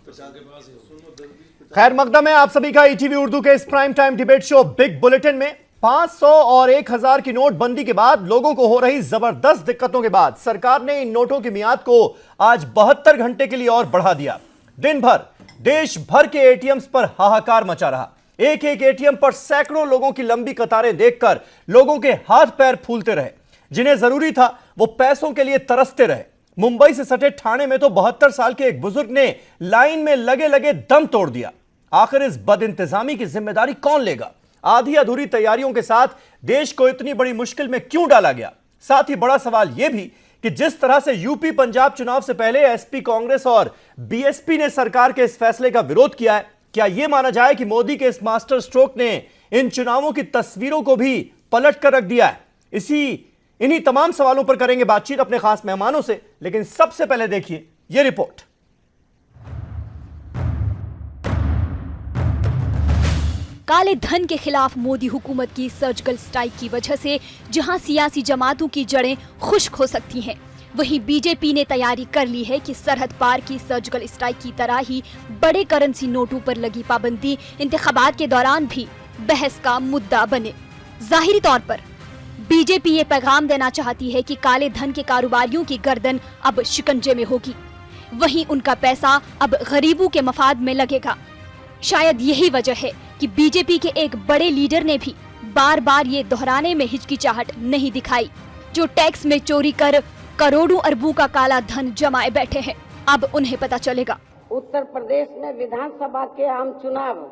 खैर मकदम है आप सभी का ईटीवी उर्दू के इस prime time debate show big bulletin में 500 और 1000 की नोटबंदी के बाद लोगों को हो रही जबरदस्त दिक्कतों के बाद सरकार ने इन नोटों की मियाद को आज 72 घंटे के लिए और बढ़ा दिया। दिन भर देश भर के एटीएम्स पर हाहाकार मचा रहा। एक एक एटीएम पर सैकड़ों लोगों की लंबी कतारें देखकर लोगों के हाथ पैर फूलते रहे। जिन्हें जरूरी था वो पैसों के लिए तरसते रहे। मुंबई से सटे ठाणे में तो 72 साल के एक बुजुर्ग ने लाइन में लगे लगे दम तोड़ दिया। आखिर इस बदइंतजामी की जिम्मेदारी कौन लेगा? आधी अधूरी तैयारियों के साथ देश को इतनी बड़ी मुश्किल में क्यों डाला गया? साथ ही बड़ा सवाल यह भी कि जिस तरह से यूपी पंजाब चुनाव से पहले एसपी कांग्रेस और बीएसपी ने सरकार के इस फैसले का विरोध किया है, क्या यह माना जाए कि मोदी के इस मास्टर स्ट्रोक ने इन चुनावों की तस्वीरों को भी पलट कर रख दिया है? इन्हीं तमाम सवालों पर करेंगे बातचीत अपने खास मेहमानों से, लेकिन सबसे पहले देखिए यह रिपोर्ट। काले धन के खिलाफ मोदी हुकूमत की सर्जिकल स्ट्राइक की वजह से जहां सियासी जमातों की जड़ें खुश्क हो सकती हैं, वहीं बीजेपी ने तैयारी कर ली है कि सरहद पार की सर्जिकल स्ट्राइक की तरह ही बड़े करेंसी नोटों पर लगी पाबंदी इंतखाबात के दौरान भी बहस का मुद्दा बने। जाहिरी तौर पर बीजेपी ये पैगाम देना चाहती है कि काले धन के कारोबारियों की गर्दन अब शिकंजे में होगी, वहीं उनका पैसा अब गरीबों के मफाद में लगेगा। शायद यही वजह है कि बीजेपी के एक बड़े लीडर ने भी बार बार ये दोहराने में हिचकिचाहट नहीं दिखाई। जो टैक्स में चोरी कर करोड़ों अरबों का काला धन जमाए बैठे हैं, अब उन्हें पता चलेगा। उत्तर प्रदेश में विधानसभा के आम चुनाव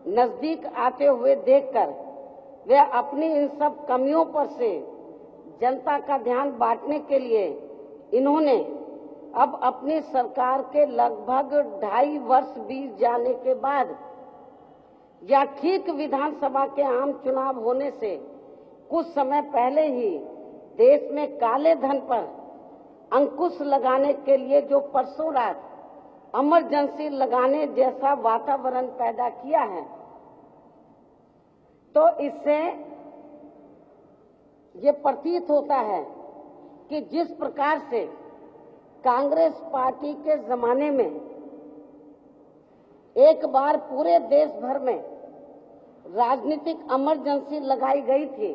नजदीक आते हुए देखकर वे अपनी इन सब कमियों पर से जनता का ध्यान बांटने के लिए इन्होंने अब अपनी सरकार के लगभग 2.5 वर्ष बीत जाने के बाद या ठीक विधानसभा के आम चुनाव होने से कुछ समय पहले ही देश में काले धन पर अंकुश लगाने के लिए जो परसों रात इमरजेंसी लगाने जैसा वातावरण पैदा किया है, तो इससे ये प्रतीत होता है कि जिस प्रकार से कांग्रेस पार्टी के जमाने में एक बार पूरे देश भर में राजनीतिक इमरजेंसी लगाई गई थी,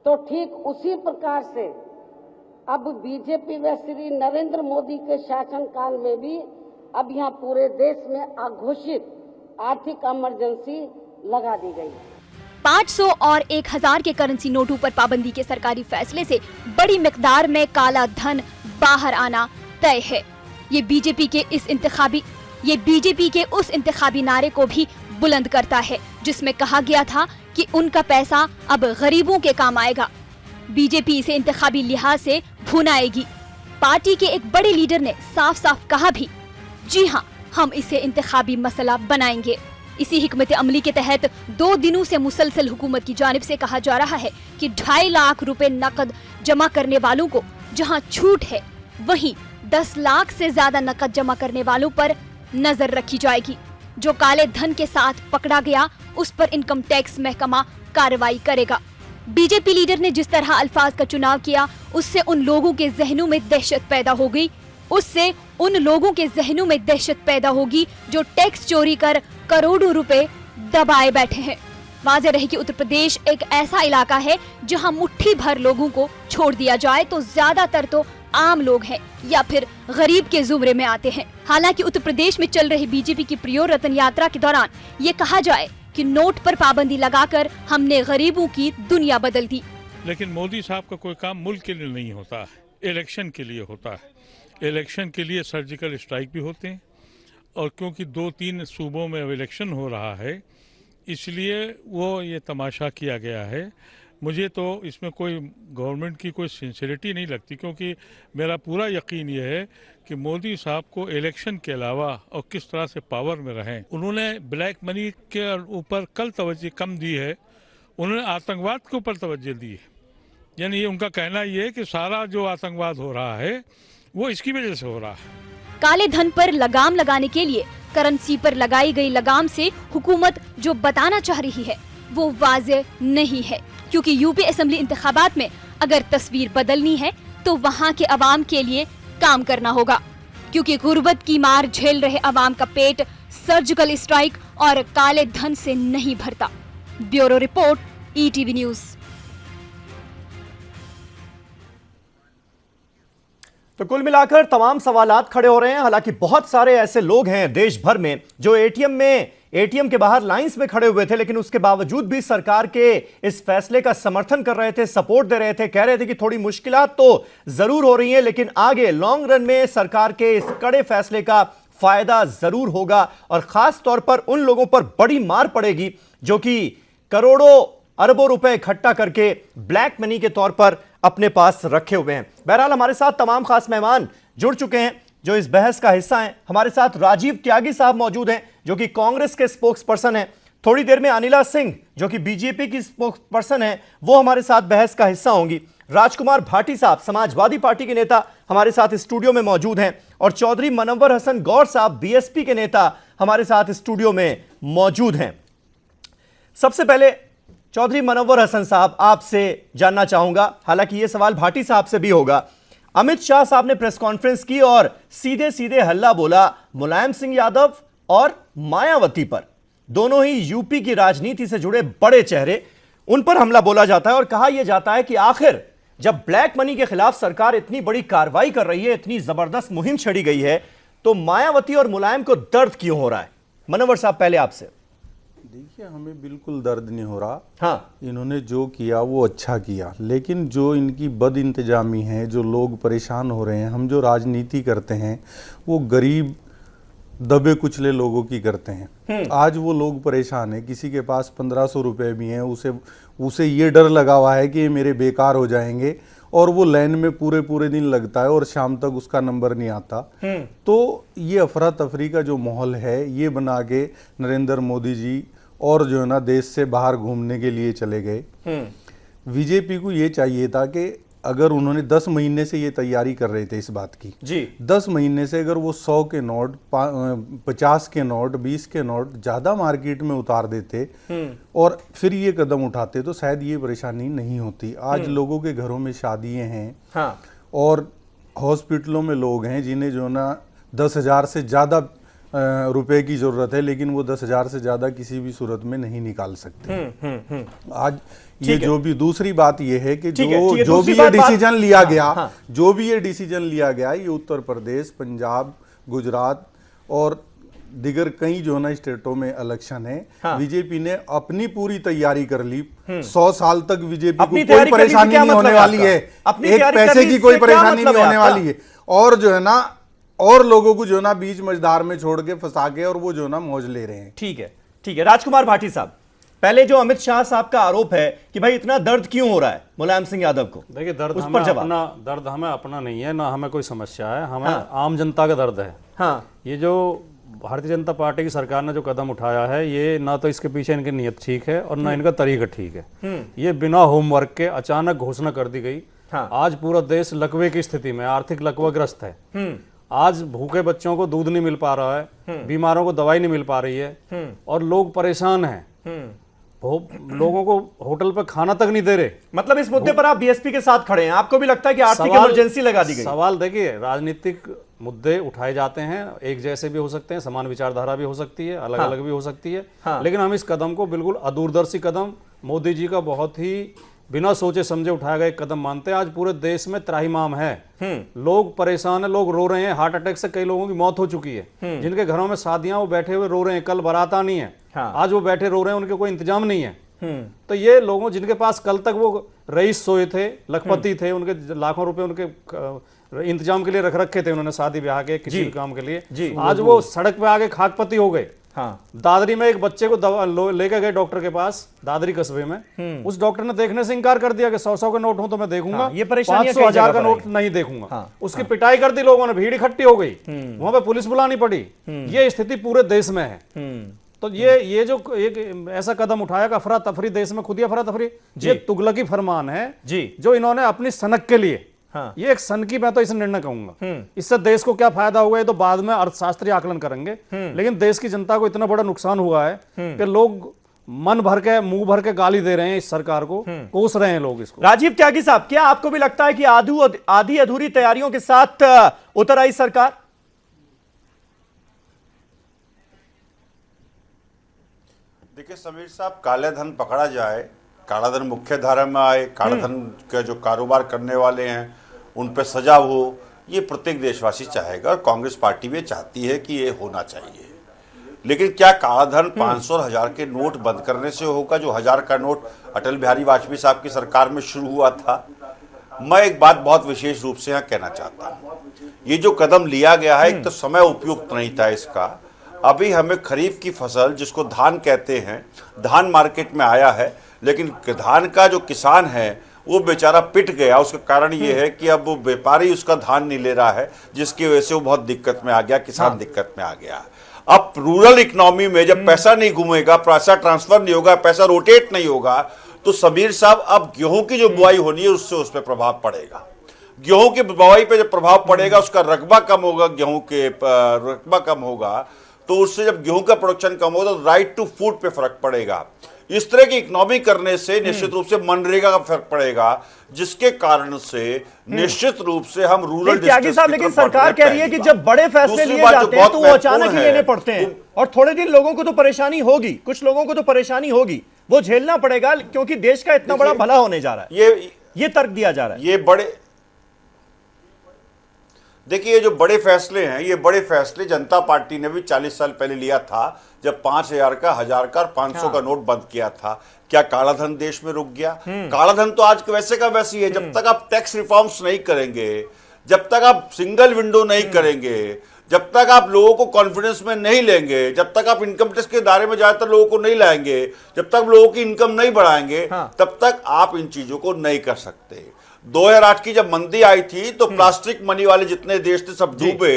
तो ठीक उसी प्रकार से अब बीजेपी व श्री नरेंद्र मोदी के शासनकाल में भी अब यहाँ पूरे देश में अघोषित आर्थिक इमरजेंसी लगा दी गई। 500 और 1000 के करेंसी नोटों पर पाबंदी के सरकारी फैसले से बड़ी मिकदार में काला धन बाहर आना तय है। ये बीजेपी के उस इंतखाबी नारे को भी बुलंद करता है जिसमें कहा गया था कि उनका पैसा अब गरीबों के काम आएगा। बीजेपी इसे इंतखाबी लिहाज से भुनाएगी। पार्टी के एक बड़े लीडर ने साफ साफ कहा भी, जी हाँ, हम इसे इंतखाबी मसला बनाएंगे। इसी हिकमत अमली के तहत 2 दिनों से मुसलसल हुकूमत की जानिब से कहा जा रहा है कि 2.5 लाख रुपए नकद जमा करने वालों को जहां छूट है, वहीं 10 लाख से ज्यादा नकद जमा करने वालों पर नजर रखी जाएगी। जो काले धन के साथ पकड़ा गया उस पर इनकम टैक्स महकमा कार्रवाई करेगा। बीजेपी लीडर ने जिस तरह अल्फाज का चुनाव किया, उससे उन लोगों के जहनों में दहशत पैदा होगी जो टैक्स चोरी कर करोड़ों रुपए दबाए बैठे हैं। वाज़ेह रहे कि उत्तर प्रदेश एक ऐसा इलाका है जहां मुट्ठी भर लोगों को छोड़ दिया जाए तो ज्यादातर तो आम लोग हैं या फिर गरीब के जुमरे में आते हैं। हालांकि उत्तर प्रदेश में चल रही बीजेपी की प्रियो रतन यात्रा के दौरान ये कहा जाए कि नोट पर पाबंदी लगाकर हमने गरीबों की दुनिया बदल दी। लेकिन मोदी साहब का कोई काम मुल्क के लिए नहीं होता है, इलेक्शन के लिए होता है। इलेक्शन के लिए सर्जिकल स्ट्राइक भी होते हैं, और क्योंकि 2-3 सूबों में अब इलेक्शन हो रहा है, इसलिए वो ये तमाशा किया गया है। मुझे तो इसमें कोई गवर्नमेंट की कोई सिंसियरिटी नहीं लगती, क्योंकि मेरा पूरा यकीन ये है कि मोदी साहब को इलेक्शन के अलावा और किस तरह से पावर में रहें, उन्होंने ब्लैक मनी के ऊपर कल तवज्जो कम दी है, उन्होंने आतंकवाद के ऊपर तवज्जो दी है। यानी ये उनका कहना ये है कि सारा जो आतंकवाद हो रहा है वो इसकी वजह से हो रहा है। काले धन पर लगाम लगाने के लिए करेंसी पर लगाई गई लगाम से हुकूमत जो बताना चाह रही है वो वाज़ेह नहीं है, क्योंकि यूपी असेंबली इंतखाबात में अगर तस्वीर बदलनी है तो वहां के अवाम के लिए काम करना होगा। क्योंकि गुर्बत की मार झेल रहे अवाम का पेट सर्जिकल स्ट्राइक और काले धन से नहीं भरता। Bureau report, ETV news. तो कुल मिलाकर तमाम सवालात खड़े हो रहे हैं। हालांकि बहुत सारे ऐसे लोग हैं देश भर में जो एटीएम के बाहर लाइंस में खड़े हुए थे, लेकिन उसके बावजूद भी सरकार के इस फैसले का समर्थन कर रहे थे, सपोर्ट दे रहे थे, कह रहे थे कि थोड़ी मुश्किलात तो जरूर हो रही हैं, लेकिन आगे लॉन्ग रन में सरकार के इस कड़े फैसले का फायदा जरूर होगा और खास तौर पर उन लोगों पर बड़ी मार पड़ेगी जो कि करोड़ों अरबों रुपए इकट्ठा करके ब्लैक मनी के तौर पर अपने पास रखे हुए हैं। बहरहाल हमारे साथ तमाम खास मेहमान जुड़ चुके हैं जो इस बहस का हिस्सा हैं। हमारे साथ राजीव त्यागी साहब मौजूद हैं जो कि कांग्रेस के स्पोक्स पर्सन हैं। थोड़ी देर में अनिला सिंह जो कि बीजेपी की स्पोक्स पर्सन है वो हमारे साथ बहस का हिस्सा होंगी। राजकुमार भाटी साहब समाजवादी पार्टी के नेता हमारे साथ स्टूडियो में मौजूद हैं और चौधरी मनव्वर हसन गौर साहब बीएसपी के नेता हमारे साथ स्टूडियो में मौजूद हैं। सबसे पहले चौधरी मनव्वर हसन साहब आपसे जानना चाहूंगा, हालांकि यह सवाल भाटी साहब से भी होगा। अमित शाह साहब ने प्रेस कॉन्फ्रेंस की और सीधे सीधे हल्ला बोला मुलायम सिंह यादव और मायावती पर। दोनों ही यूपी की राजनीति से जुड़े बड़े चेहरे, उन पर हमला बोला जाता है और कहा यह जाता है कि आखिर जब ब्लैक मनी के खिलाफ सरकार इतनी बड़ी कार्रवाई कर रही है, इतनी जबरदस्त मुहिम छेड़ी गई है, तो मायावती और मुलायम को दर्द क्यों हो रहा है? मनव्वर साहब पहले आपसे। देखिए, हमें बिल्कुल दर्द नहीं हो रहा। हाँ, इन्होंने जो किया वो अच्छा किया, लेकिन जो इनकी बद इंतजामी है, जो लोग परेशान हो रहे हैं, हम जो राजनीति करते हैं वो गरीब दबे कुचले लोगों की करते हैं। आज वो लोग परेशान हैं, किसी के पास 1500 रुपए भी हैं, उसे ये डर लगा हुआ है कि ये मेरे बेकार हो जाएंगे और वो लाइन में पूरे पूरे दिन लगता है और शाम तक उसका नंबर नहीं आता। तो ये अफरा तफरी का जो माहौल है ये बना के नरेंद्र मोदी जी और जो है ना देश से बाहर घूमने के लिए चले गए। बीजेपी को ये चाहिए था कि अगर उन्होंने 10 महीने से ये तैयारी कर रहे थे इस बात की जी, 10 महीने से अगर वो 100 के नोट 50 के नोट 20 के नोट ज्यादा मार्केट में उतार देते और फिर ये कदम उठाते तो शायद ये परेशानी नहीं होती। आज लोगों के घरों में शादियां हैं। हाँ, और हॉस्पिटलों में लोग हैं जिन्हें जो ना 10,000 से ज्यादा रुपए की जरूरत है, लेकिन वो 10,000 से ज्यादा किसी भी सूरत में नहीं निकाल सकते। आज ये जो भी दूसरी बात ये है कि जो भी ये डिसीजन लिया गया, जो भी ये डिसीजन लिया गया, ये उत्तर प्रदेश, पंजाब, गुजरात और दिगर कई जो ना स्टेटों में इलेक्शन है। बीजेपी ने अपनी पूरी तैयारी कर ली। 100 साल तक बीजेपी को कोई परेशानी नहीं होने वाली है, एक पैसे की कोई परेशानी नहीं होने वाली है। और जो है ना और लोगों को जो ना बीच मझधार में छोड़ के फंसा के और वो जो ना मौज ले रहे हैं। ठीक है, ठीक है। राजकुमार भाटी साहब, पहले जो अमित शाह साहब का आरोप है कि भाई इतना दर्द क्यों हो रहा है मुलायम सिंह यादव को, देखिए दर्द उस हमें पर जवाब। अपना दर्द हमें अपना नहीं है, ना हमें कोई समस्या है, हमें आम जनता का दर्द है। हाँ, ये जो भारतीय जनता पार्टी की सरकार ने जो कदम उठाया है, ये ना तो इसके पीछे इनकी नीयत ठीक है और ना इनका तरीका ठीक है। ये बिना होमवर्क के अचानक घोषणा कर दी गई। आज पूरा देश लकवे की स्थिति में, आर्थिक लकवाग्रस्त है। आज भूखे बच्चों को दूध नहीं मिल पा रहा है, बीमारों को दवाई नहीं मिल पा रही है और लोग परेशान हैं। लोगों को होटल पे खाना तक नहीं दे रहे। मतलब इस मुद्दे पर आप बीएसपी के साथ खड़े हैं, आपको भी लगता है कि आर्थिक इमरजेंसी लगा दी गई? सवाल देखिए, राजनीतिक मुद्दे उठाए जाते हैं, एक जैसे भी हो सकते हैं, समान विचारधारा भी हो सकती है, अलग अलग भी हो सकती है, लेकिन हम इस कदम को बिल्कुल अदूरदर्शी कदम, मोदी जी का बहुत ही बिना सोचे समझे उठाया गया एक कदम मानते हैं। आज पूरे देश में त्राहिमाम है, लोग परेशान है, लोग रो रहे हैं। हार्ट अटैक से कई लोगों की मौत हो चुकी है। जिनके घरों में शादियां, वो बैठे हुए रो रहे हैं, कल बारात आनी है, आज वो बैठे रो रहे हैं, उनके कोई इंतजाम नहीं है। तो ये लोगों जिनके पास कल तक वो रईस सोए थे, लखपति थे, उनके लाखों रुपए उनके इंतजाम के लिए रख रखे थे उन्होंने, शादी ब्याह के किसी भी काम के लिए, आज वो सड़क पे आके खाकपति हो गए। दादरी में एक बच्चे को लेकर गए डॉक्टर के पास, दादरी कस्बे में, उस डॉक्टर ने देखने से इंकार कर दिया कि 100-100 का नोट हो तो मैं देखूंगा, ये परेशानी 500-1000 का नोट नहीं देखूंगा। उसकी पिटाई कर दी लोगों ने, भीड़ इकट्ठी हो गई, वहां पे पुलिस बुलानी पड़ी। ये स्थिति पूरे देश में है। तो ये जो एक ऐसा कदम उठाया कि अफरा तफरी देश में, खुद ही अफरा तफरी, ये तुगलकी फरमान है जो इन्होंने अपनी सनक के लिए, ये एक सन की, मैं तो इसे निर्णय कहूंगा। इससे देश को क्या फायदा हुआ है तो बाद में अर्थशास्त्री आकलन करेंगे, लेकिन देश की जनता को इतना बड़ा नुकसान हुआ है कि लोग मन भर के, मुंह भर के गाली दे रहे हैं इस सरकार को, कोस रहे हैं लोग इसको। राजीव त्यागी साहब, क्या आपको भी लगता है कि आधी अधूरी तैयारियों के साथ उतर आई सरकार? देखिए समीर साहब, काले धन पकड़ा जाए, काला धन मुख्य धारा में आए, काला धन के जो कारोबार करने वाले हैं उन पे सजा हो, ये प्रत्येक देशवासी चाहेगा और कांग्रेस पार्टी भी चाहती है कि ये होना चाहिए। लेकिन क्या काला धन 500 और 1000 के नोट बंद करने से होगा? जो 1000 का नोट अटल बिहारी वाजपेयी साहब की सरकार में शुरू हुआ था। मैं एक बात बहुत विशेष रूप से यहाँ कहना चाहता हूँ, ये जो कदम लिया गया है, एक तो समय उपयुक्त नहीं था इसका। अभी हमें खरीफ की फसल, जिसको धान कहते हैं, धान मार्केट में आया है, लेकिन धान का जो किसान है वो बेचारा पिट गया। उसका कारण ये है कि अब वो व्यापारी उसका धान नहीं ले रहा है, जिसकी वजह से वो बहुत दिक्कत में आ गया, किसान दिक्कत में आ गया। अब रूरल इकोनॉमी में जब पैसा नहीं घूमेगा, पैसा ट्रांसफर नहीं होगा, पैसा रोटेट नहीं होगा, तो समीर साहब अब गेहूं की जो बुआई होनी है उससे उस पर प्रभाव पड़ेगा। गेहूं की बुआई पे जब प्रभाव पड़ेगा, उसका रकबा कम होगा, गेहूं के रकबा कम होगा, तो उससे जब गेहूं का प्रोडक्शन कम होगा तो राइट टू फूड पे फर्क पड़ेगा। इस तरह की इकोनॉमी करने से निश्चित रूप से मनरेगा का फर्क पड़ेगा, जिसके कारण से निश्चित रूप से हम रूरल त्यागी साहब, लेकिन सरकार कह रही है कि जब बड़े फैसले लिए जाते हैं तो वो अचानक ही लेने पड़ते हैं और थोड़े दिन लोगों को तो परेशानी होगी, कुछ लोगों को तो परेशानी होगी, वो झेलना पड़ेगा, क्योंकि देश का इतना बड़ा भला होने जा रहा है। ये तर्क दिया जा रहा है। ये बड़े, देखिए, ये जो बड़े फैसले हैं, ये बड़े फैसले जनता पार्टी ने भी 40 साल पहले लिया था, जब 5000 का, 1000 का और 500 का नोट बंद किया था। क्या काला धन देश में रुक गया? काला धन तो आज वैसे का वैसे ही है। जब तक आप टैक्स रिफॉर्म्स नहीं करेंगे, जब तक आप सिंगल विंडो नहीं करेंगे, जब तक आप लोगों को कॉन्फिडेंस में नहीं लेंगे, जब तक आप इनकम टैक्स के दायरे में ज्यादातर लोगों को नहीं लाएंगे, जब तक लोगों की इनकम नहीं बढ़ाएंगे, तब तक आप इन चीजों को नहीं कर सकते। 2008 की जब मंदी आई थी तो प्लास्टिक मनी वाले जितने देश थे सब डूबे।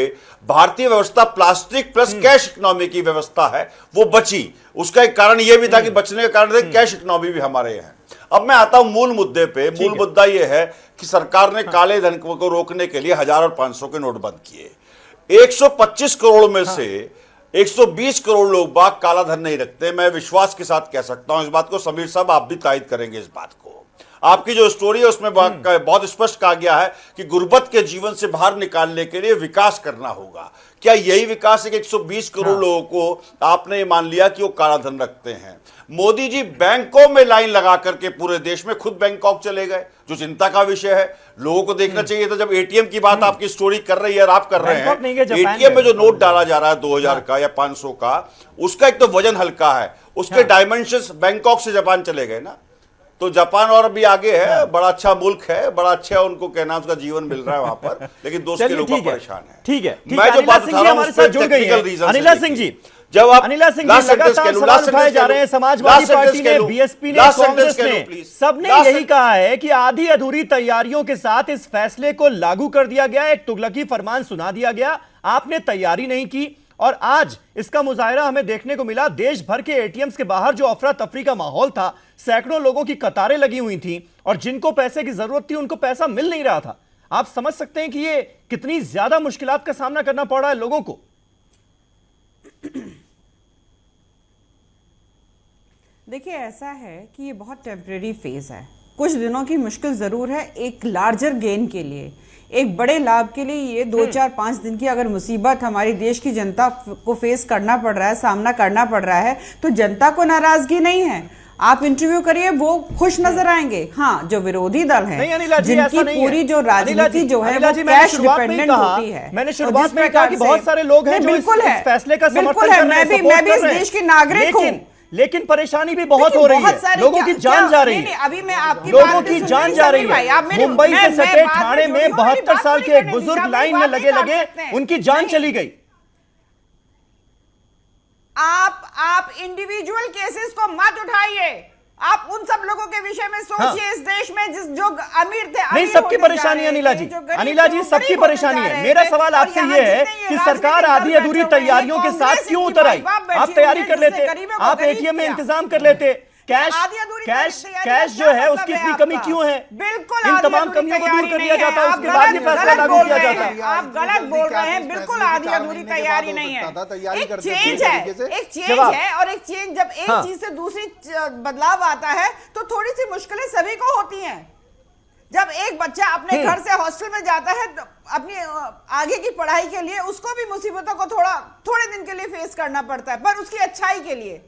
भारतीय व्यवस्था प्लास्टिक प्लस कैश इकोनॉमी की व्यवस्था है, वो बची। उसका एक कारण यह भी था कि बचने का कारण था कैश इकोनॉमी भी हमारे यहाँ। अब मैं आता हूं मूल मुद्दे पे। मूल मुद्दा यह है कि सरकार ने काले धन को रोकने के लिए 1000 और 500 के नोट बंद किए। 125 करोड़ में से 120 करोड़ लोग बाग काला धन नहीं रखते। मैं विश्वास के साथ कह सकता हूं इस बात को, समीर साहब आप भी तायद करेंगे इस बात को। आपकी जो स्टोरी है उसमें बहुत स्पष्ट कहा गया है कि गुर्बत के जीवन से बाहर निकालने के लिए विकास करना होगा। क्या यही विकास है कि 120 करोड़ लोगों को आपने ये मान लिया कि वो काला धन रखते हैं? मोदी जी बैंकों में लाइन लगा करके पूरे देश में खुद बैंकॉक चले गए, जो चिंता का विषय है। लोगों को देखना चाहिए था, जब एटीएम की बात आपकी स्टोरी कर रही है और आप कर रहे हैं, एटीएम में जो नोट डाला जा रहा है 2000 का या 500 का, उसका एक तो वजन हल्का है, उसके डायमेंशंस बैंकॉक से जापान चले गए ना, तो जापान और भी आगे है, बड़ा अच्छा मुल्क है, बड़ा अच्छा उनको कहना, उसका जीवन मिल रहा है वहां पर, लेकिन दोस्त के लोग परेशान है। ठीक है, मैं जो बात बता रहा हूं उस पर टेक्निकल रीजन। अनिला सिंह जी, जब आप अनिला सिंह जी लगातार सवाल उठाए जा रहे हैं, समाजवादी पार्टी ने, बीएसपी ने, कांग्रेस ने, सबने यही कहा है कि आधी अधूरी तैयारियों के साथ इस फैसले को लागू कर दिया गया, एक तुगलकी फरमान सुना दिया गया, आपने तैयारी नहीं की और आज इसका मुजाहिरा हमें देखने को मिला। देश भर के एटीएम्स के बाहर जो अफरा तफरी का माहौल था, सैकड़ों लोगों की कतारें लगी हुई थी और जिनको पैसे की जरूरत थी उनको पैसा मिल नहीं रहा था। आप समझ सकते हैं कि ये कितनी ज्यादा मुश्किलात का सामना करना पड़ रहा है लोगों को। देखिए, ऐसा है कि ये बहुत टेम्परेरी फेज है, कुछ दिनों की मुश्किल जरूर है, एक लार्जर गेन के लिए, एक बड़े लाभ के लिए ये 2-4-5 दिन की अगर मुसीबत हमारी देश की जनता को फेस करना पड़ रहा है, सामना करना पड़ रहा है, तो जनता को नाराजगी नहीं है। आप इंटरव्यू करिए, वो खुश नजर आएंगे। हाँ, जो विरोधी दल है, जिनकी पूरी जो राजनीति जो है वो कैश डिपेंडेंट होती है, मैंने शुरुआत में कहा कि बहुत सारे लोग हैं जो इस फैसले का समर्थन कर रहे हैं, मैं भी इस देश की नागरिक हूँ, लेकिन परेशानी भी बहुत हो रही है, लोगों की जान जा रही है, अभी मैं आपकी लोगों की जान जा रही है। मुंबई से सटे ठाणे में 72 साल के एक बुजुर्ग लाइन में लगे उनकी जान चली गई। आप इंडिविजुअल केसेस को मत उठाइए, आप उन सब लोगों के विषय में सोचिए। इस देश में जो अमीर थे, नहीं, सबकी परेशानी है अनिला जी, सबकी परेशानी है। मेरा सवाल आपसे ये है कि सरकार आधी अधूरी तैयारियों के साथ क्यों उतर आई? आप तैयारी कर लेते, आप एटीएम में इंतजाम कर लेते, कैश जो है उसकी इतनी कमी क्यों है? बिल्कुल, इन तमाम कमियों को दूर कर दिया जाता, उसके बाद ही फैसला लागू किया जाता। आप गलत बोल रहे हैं, बिल्कुल आधी अधूरी तैयारी नहीं है। एक चेंज है और एक चेंज, जब एक चीज से दूसरी बदलाव आता है तो थोड़ी सी मुश्किलें सभी को होती हैं। जब एक बच्चा अपने घर से हॉस्टल में जाता है तो अपनी आगे की पढ़ाई के लिए, उसको भी मुसीबतों को थोड़े दिन के लिए फेस करना पड़ता है, पर उसकी अच्छाई के लिए।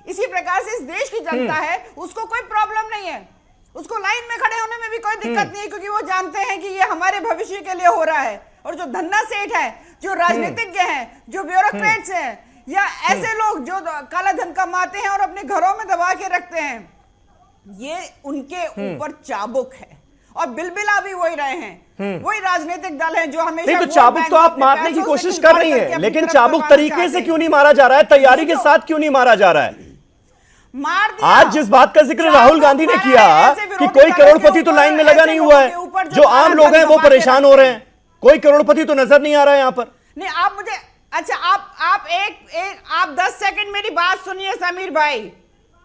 इसी प्रकार से इस देश की जनता है, उसको कोई प्रॉब्लम नहीं है, उसको लाइन में खड़े होने में भी कोई दिक्कत नहीं है, क्योंकि वो जानते हैं कि ये हमारे भविष्य के लिए हो रहा है। और जो धन्ना सेठ है, जो राजनीतिज्ञ हैं, जो ब्यूरोक्रेट्स हैं, या ऐसे लोग जो काला धन कमाते हैं और अपने घरों में दबा के रखते हैं, ये उनके ऊपर चाबुक है। और बिलबिला भी वही रहे हैं, वही राजनीतिक दल हैं जो हमेशा नहीं, तो चाबुक तो आप मारने की कोशिश कर रही हैं, लेकिन चाबुक तरीके से क्यों नहीं मारा जा रहा है, तैयारी के साथ क्यों नहीं मारा जा रहा है? मार दिया। आज जिस बात का जिक्र राहुल गांधी ने किया कि कोई करोड़पति तो लाइन में लगा नहीं हुआ है, जो आम लोग हैं वो परेशान हो रहे हैं, कोई करोड़पति तो नजर नहीं आ रहा है यहां पर। नहीं, आप मुझे अच्छा आप 10 सेकंड मेरी बात सुनिए समीर भाई,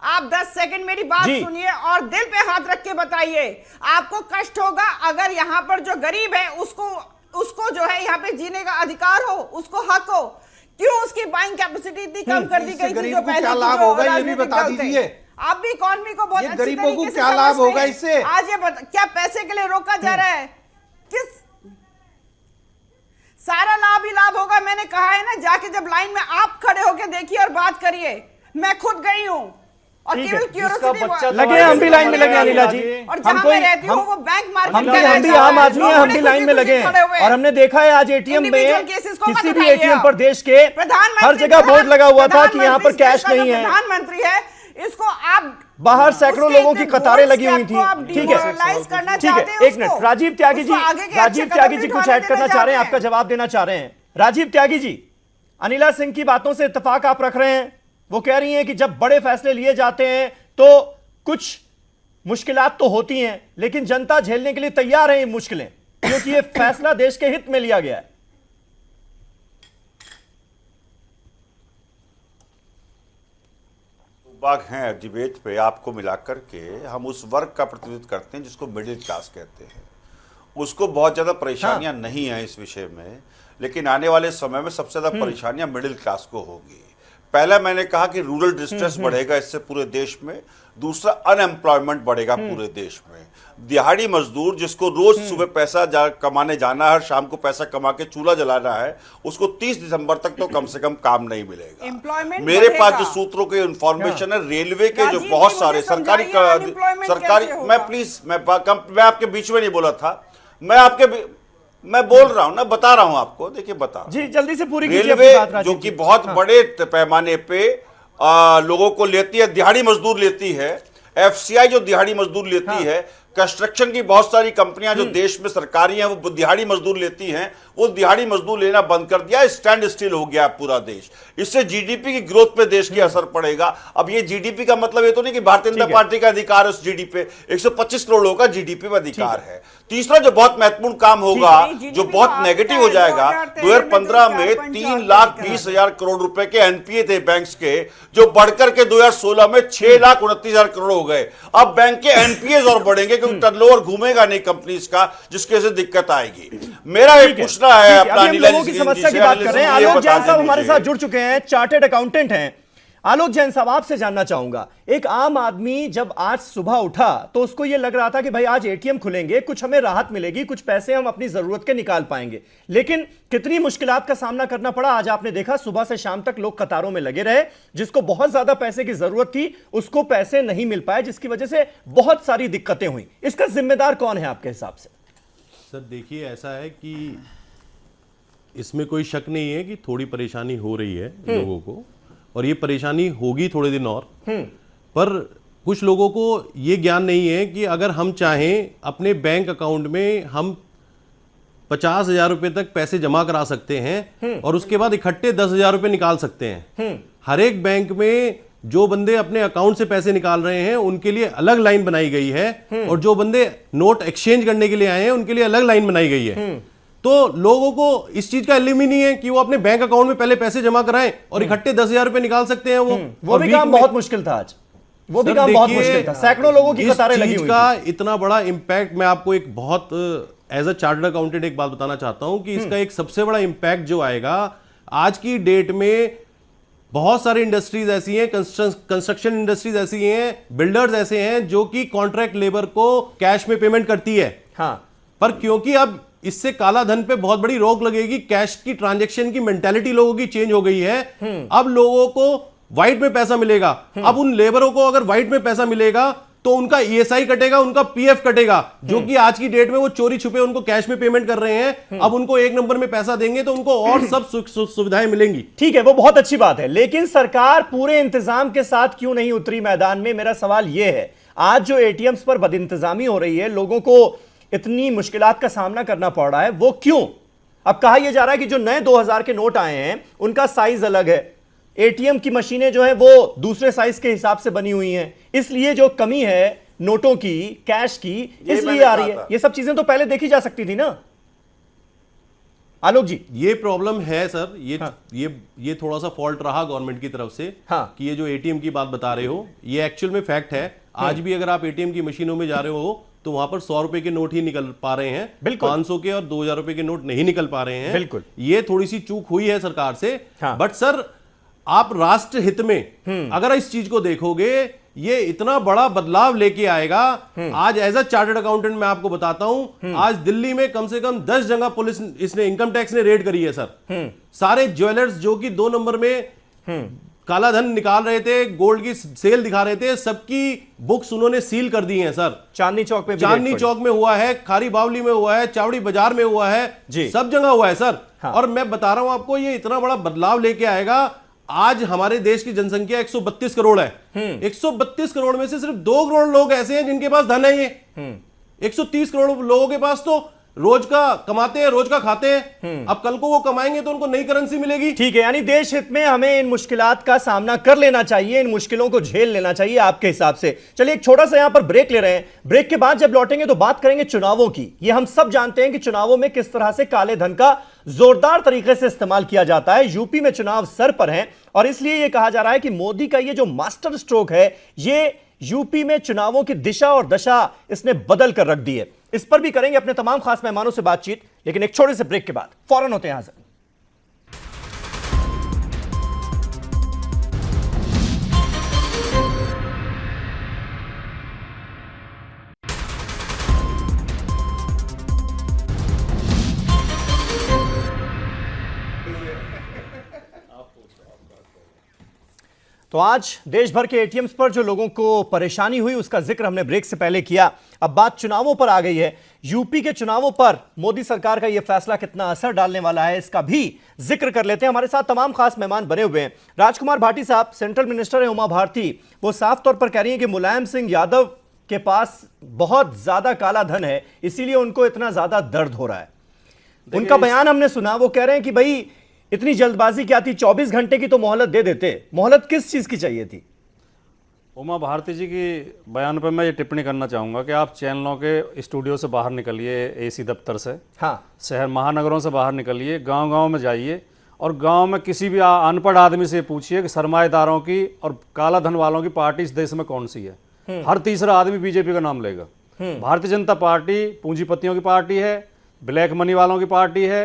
आप 10 सेकंड मेरी बात सुनिए और दिल पे हाथ रख के बताइए, आपको कष्ट होगा अगर यहाँ पर जो गरीब है उसको जो है यहाँ पे जीने का अधिकार हो, उसको हक हो। क्यों उसकी बाइंग कैपेसिटी इतनी कम कर दी गई थी? जो पहले क्या लाभ होगा ये भी बता दीजिए। आप भी इकोनॉमी को बहुत अच्छी गरीबों को तरीके से क्या लाभ होगा समझते इससे? हैं। आज ये क्या पैसे के लिए रोका जा रहा है? किस सारा लाभ ही लाभ होगा। मैंने कहा है ना, जाके जब लाइन में आप खड़े होकर देखिए और बात करिए। मैं खुद गई हूँ और केवल क्यूरियोसिटी लगे, हम भी लाइन में लगे अनिला जी, और जहां मैं रहती हूँ वो बैंक मार्केट हम भी आम आदमी हैं, हम भी लाइन में लगे हैं। और हमने देखा है आज एटीएम में, किसी भी एटीएम पर देश के हर जगह बोर्ड लगा हुआ था कि यहाँ पर कैश नहीं है। प्रधानमंत्री है, इसको आप बाहर सैकड़ों लोगों की कतारें लगी हुई थी। ठीक है, ठीक है, एक मिनट। राजीव त्यागी जी कुछ ऐड करना चाह रहे हैं, आपका जवाब देना चाह रहे हैं। राजीव त्यागी जी, अनिला सिंह की बातों से इत्तेफाक आप रख रहे हैं? वो कह रही हैं कि जब बड़े फैसले लिए जाते हैं तो कुछ मुश्किलात तो होती हैं, लेकिन जनता झेलने के लिए तैयार है ये मुश्किलें, क्योंकि ये फैसला देश के हित में लिया गया है। बाग हैं डिबेट पे, आपको मिलाकर के हम उस वर्ग का प्रतिनिधित्व करते हैं जिसको मिडिल क्लास कहते हैं। उसको बहुत ज्यादा परेशानियां नहीं है इस विषय में, लेकिन आने वाले समय में सबसे ज्यादा परेशानियां मिडिल क्लास को होगी। पहला मैंने कहा कि रूरल डिस्ट्रेस बढ़ेगा इससे पूरे देश में, दूसरा अनएम्प्लॉयमेंट बढ़ेगा पूरे देश में। दिहाड़ी मजदूर जिसको रोज सुबह पैसा कमाने जाना है, हर शाम को पैसा कमा के चूल्हा जलाना है, उसको 30 दिसंबर तक तो कम से कम काम नहीं मिलेगा। मेरे पास जो सूत्रों के इंफॉर्मेशन है, रेलवे के जो बहुत सारे सरकारी मैं आपके बीच में नहीं बोला था, मैं बोल रहा हूं ना, बता रहा हूं आपको। देखिए बता रहा जी, जल्दी से पूरी रेलवे जो कि बहुत बड़े पैमाने पे लोगों को लेती है, दिहाड़ी मजदूर लेती है। एफसीआई जो दिहाड़ी मजदूर लेती है, कंस्ट्रक्शन की बहुत सारी कंपनियां जो देश में सरकारी हैं वो दिहाड़ी मजदूर लेती हैं, वो दिहाड़ी मजदूर लेना बंद कर दिया, स्टैंड स्टिल हो गया पूरा देश। इससे जीडीपी की ग्रोथ पे देश की असर पड़ेगा। अब ये जीडीपी का मतलब ये तो नहीं कि भारतीय जनता पार्टी का अधिकार है उस जीडीपी पे, 125 करोड़ लोगों का जीडीपी में अधिकार है। तीसरा जो बहुत महत्वपूर्ण काम होगा, जो बहुत नेगेटिव हो जाएगा, 2015 में 3,20,000 करोड़ रुपए के एनपीए थे बैंक्स के, जो बढ़कर के 2016 में 6,29,000 करोड़ हो गए। अब बैंक के एनपीए और बढ़ेंगे क्योंकि टर्नओवर घूमेगा नहीं कंपनीज का, जिसके से दिक्कत आएगी। मेरा एक पूछना है अपना लोगों की समस्या की बात कर रहे हैं। आलोक जैन साहब हमारे साथ जुड़ चुके हैं, चार्टर्ड अकाउंटेंट हैं। आलोक जैन साहब, आपसे जानना चाहूंगा, एक आम आदमी जब आज सुबह उठा तो उसको यह लग रहा था कि भाई आज एटीएम खुलेंगे, कुछ हमें राहत मिलेगी, कुछ पैसे हम अपनी जरूरत के निकाल पाएंगे, लेकिन कितनी मुश्किलात का सामना करना पड़ा। आज आपने देखा सुबह से शाम तक लोग कतारों में लगे रहे, जिसको बहुत ज्यादा पैसे की जरूरत थी उसको पैसे नहीं मिल पाए, जिसकी वजह से बहुत सारी दिक्कतें हुई। इसका जिम्मेदार कौन है आपके हिसाब से? सर देखिए, ऐसा है कि इसमें कोई शक नहीं है कि थोड़ी परेशानी हो रही है लोगों को, और ये परेशानी होगी थोड़े दिन और। पर कुछ लोगों को ये ज्ञान नहीं है कि अगर हम चाहें अपने बैंक अकाउंट में हम 50,000 रुपए तक पैसे जमा करा सकते हैं और उसके बाद इकट्ठे 10,000 रुपए निकाल सकते हैं। हर एक बैंक में जो बंदे अपने अकाउंट से पैसे निकाल रहे हैं उनके लिए अलग लाइन बनाई गई है, और जो बंदे नोट एक्सचेंज करने के लिए आए हैं उनके लिए अलग लाइन बनाई गई है। तो लोगों को इस चीज का इल्म ही नहीं है कि वो अपने बैंक अकाउंट में पहले पैसे जमा कराएं और इकट्ठे 10,000 रुपए निकाल सकते हैं। वो भी काम बहुत मुश्किल था आज, वो भी काम बहुत मुश्किल था, सैकड़ों लोगों की कतारें लगी हुई का इतना बड़ा इंपैक्ट। मैं आपको एक बहुत एज अ चार्टर्ड अकाउंटेंट एक बात बताना चाहता हूं कि इसका एक सबसे बड़ा इंपैक्ट जो आएगा आज की डेट में, बहुत सारी इंडस्ट्रीज ऐसी हैं, कंस्ट्रक्शन इंडस्ट्रीज ऐसी हैं, बिल्डर्स ऐसे हैं जो कि कॉन्ट्रैक्ट लेबर को कैश में पेमेंट करती है। हाँ, पर क्योंकि अब इससे काला धन पे बहुत बड़ी रोक लगेगी, कैश की ट्रांजैक्शन की मेंटालिटी लोगों की चेंज हो गई है। अब लोगों को व्हाइट में पैसा मिलेगा। अब उन लेबरों को अगर व्हाइट में पैसा मिलेगा तो उनका ईएसआई कटेगा, उनका पीएफ कटेगा, जो कि आज की डेट में वो चोरी छुपे उनको कैश में पेमेंट कर रहे हैं। अब उनको एक नंबर में पैसा देंगे तो उनको और सब सुविधाएं मिलेंगी। ठीक है, वो बहुत अच्छी बात है, लेकिन सरकार पूरे इंतजाम के साथ क्यों नहीं उतरी मैदान में? मेरा सवाल यह है, आज जो एटीएम्स पर बदइंतजामी हो रही है, लोगों को इतनी मुश्किलात का सामना करना पड़ रहा है, वो क्यों? अब कहा यह जा रहा है कि जो नए 2000 के नोट आए हैं उनका साइज अलग है, एटीएम की मशीनें जो है वो दूसरे साइज के हिसाब से बनी हुई हैं, इसलिए जो कमी है नोटों की, कैश की, इसलिए आ रही है। ये सब चीजें तो पहले देखी जा सकती थी ना आलोक जी? ये प्रॉब्लम है सर, ये थोड़ा सा फॉल्ट रहा गवर्नमेंट की तरफ से। कि ये जो एटीएम की बात बता रहे हो, ये एक्चुअल में फैक्ट है। आज भी अगर आप एटीएम की मशीनों में जा रहे हो तो वहां पर 100 रुपए के नोट ही निकल पा रहे हैं, 500 के और 2000 रुपए के नोट नहीं निकल पा रहे हैं। बिल्कुल, ये थोड़ी सी चूक हुई है सरकार से। बट सर, आप राष्ट्र हित में अगर इस चीज को देखोगे, ये इतना बड़ा बदलाव लेके आएगा। आज एज अ चार्टर्ड अकाउंटेंट मैं आपको बताता हूं, आज दिल्ली में कम से कम 10 जगह पुलिस इसने इनकम टैक्स ने रेड करी है सर। सारे ज्वेलर्स जो कि 2 नंबर में काला धन निकाल रहे थे, गोल्ड की सेल दिखा रहे थे, सबकी बुक्स उन्होंने सील कर दी हैं सर। चांदनी चौक में हुआ है, खारी बावली में हुआ है, चावड़ी बाजार में हुआ है, सब जगह हुआ है सर। और मैं बता रहा हूं आपको, ये इतना बड़ा बदलाव लेके आएगा। आज हमारे देश की जनसंख्या 132 करोड़ है। 132 करोड़ में से सिर्फ 2 करोड़ लोग ऐसे हैं जिनके पास धन है। ये 130 करोड़ लोगों के पास तो रोज का कमाते हैं, रोज का खाते हैं। अब कल को वो कमाएंगे तो उनको नई करेंसी मिलेगी। ठीक है, यानी देश हित में हमें इन मुश्किलात का सामना कर लेना चाहिए, इन मुश्किलों को झेल लेना चाहिए आपके हिसाब से। चलिए एक छोटा सा यहां पर ब्रेक ले रहे हैं, ब्रेक के बाद जब लौटेंगे तो बात करेंगे चुनावों की। ये हम सब जानते हैं कि चुनावों में किस तरह से काले धन का जोरदार तरीके से इस्तेमाल किया जाता है। यूपी में चुनाव सर पर हैं और इसलिए यह कहा जा रहा है कि मोदी का ये जो मास्टर स्ट्रोक है, ये यूपी में चुनावों की दिशा और दशा इसने बदल कर रख दी है। इस पर भी करेंगे अपने तमाम खास मेहमानों से बातचीत, लेकिन एक छोटे से ब्रेक के बाद फौरन होते हैं हाजिर। तो आज देश भर के एटीएम्स पर जो लोगों को परेशानी हुई उसका जिक्र हमने ब्रेक से पहले किया। अब बात चुनावों पर आ गई है। यूपी के चुनावों पर मोदी सरकार का यह फैसला कितना असर डालने वाला है, इसका भी जिक्र कर लेते हैं। हमारे साथ तमाम खास मेहमान बने हुए हैं। राजकुमार भाटी साहब, सेंट्रल मिनिस्टर है उमा भारती, वो साफ तौर पर कह रही है कि मुलायम सिंह यादव के पास बहुत ज्यादा काला धन है, इसीलिए उनको इतना ज्यादा दर्द हो रहा है। उनका बयान हमने सुना, वो कह रहे हैं कि भाई इतनी जल्दबाजी क्या थी, 24 घंटे की तो मोहलत दे देते। मोहलत किस चीज की चाहिए थी? उमा भारती जी की बयान पर मैं ये टिप्पणी करना चाहूँगा कि आप चैनलों के स्टूडियो से बाहर निकलिए, एसी दफ्तर से, शहर महानगरों से बाहर निकलिए, गांव-गांव में जाइए और गांव में किसी भी अनपढ़ आदमी से पूछिए कि सरमाएदारों की और काला धन वालों की पार्टी इस देश में कौन सी है। हर तीसरा आदमी बीजेपी का नाम लेगा। भारतीय जनता पार्टी पूंजीपतियों की पार्टी है, ब्लैक मनी वालों की पार्टी है,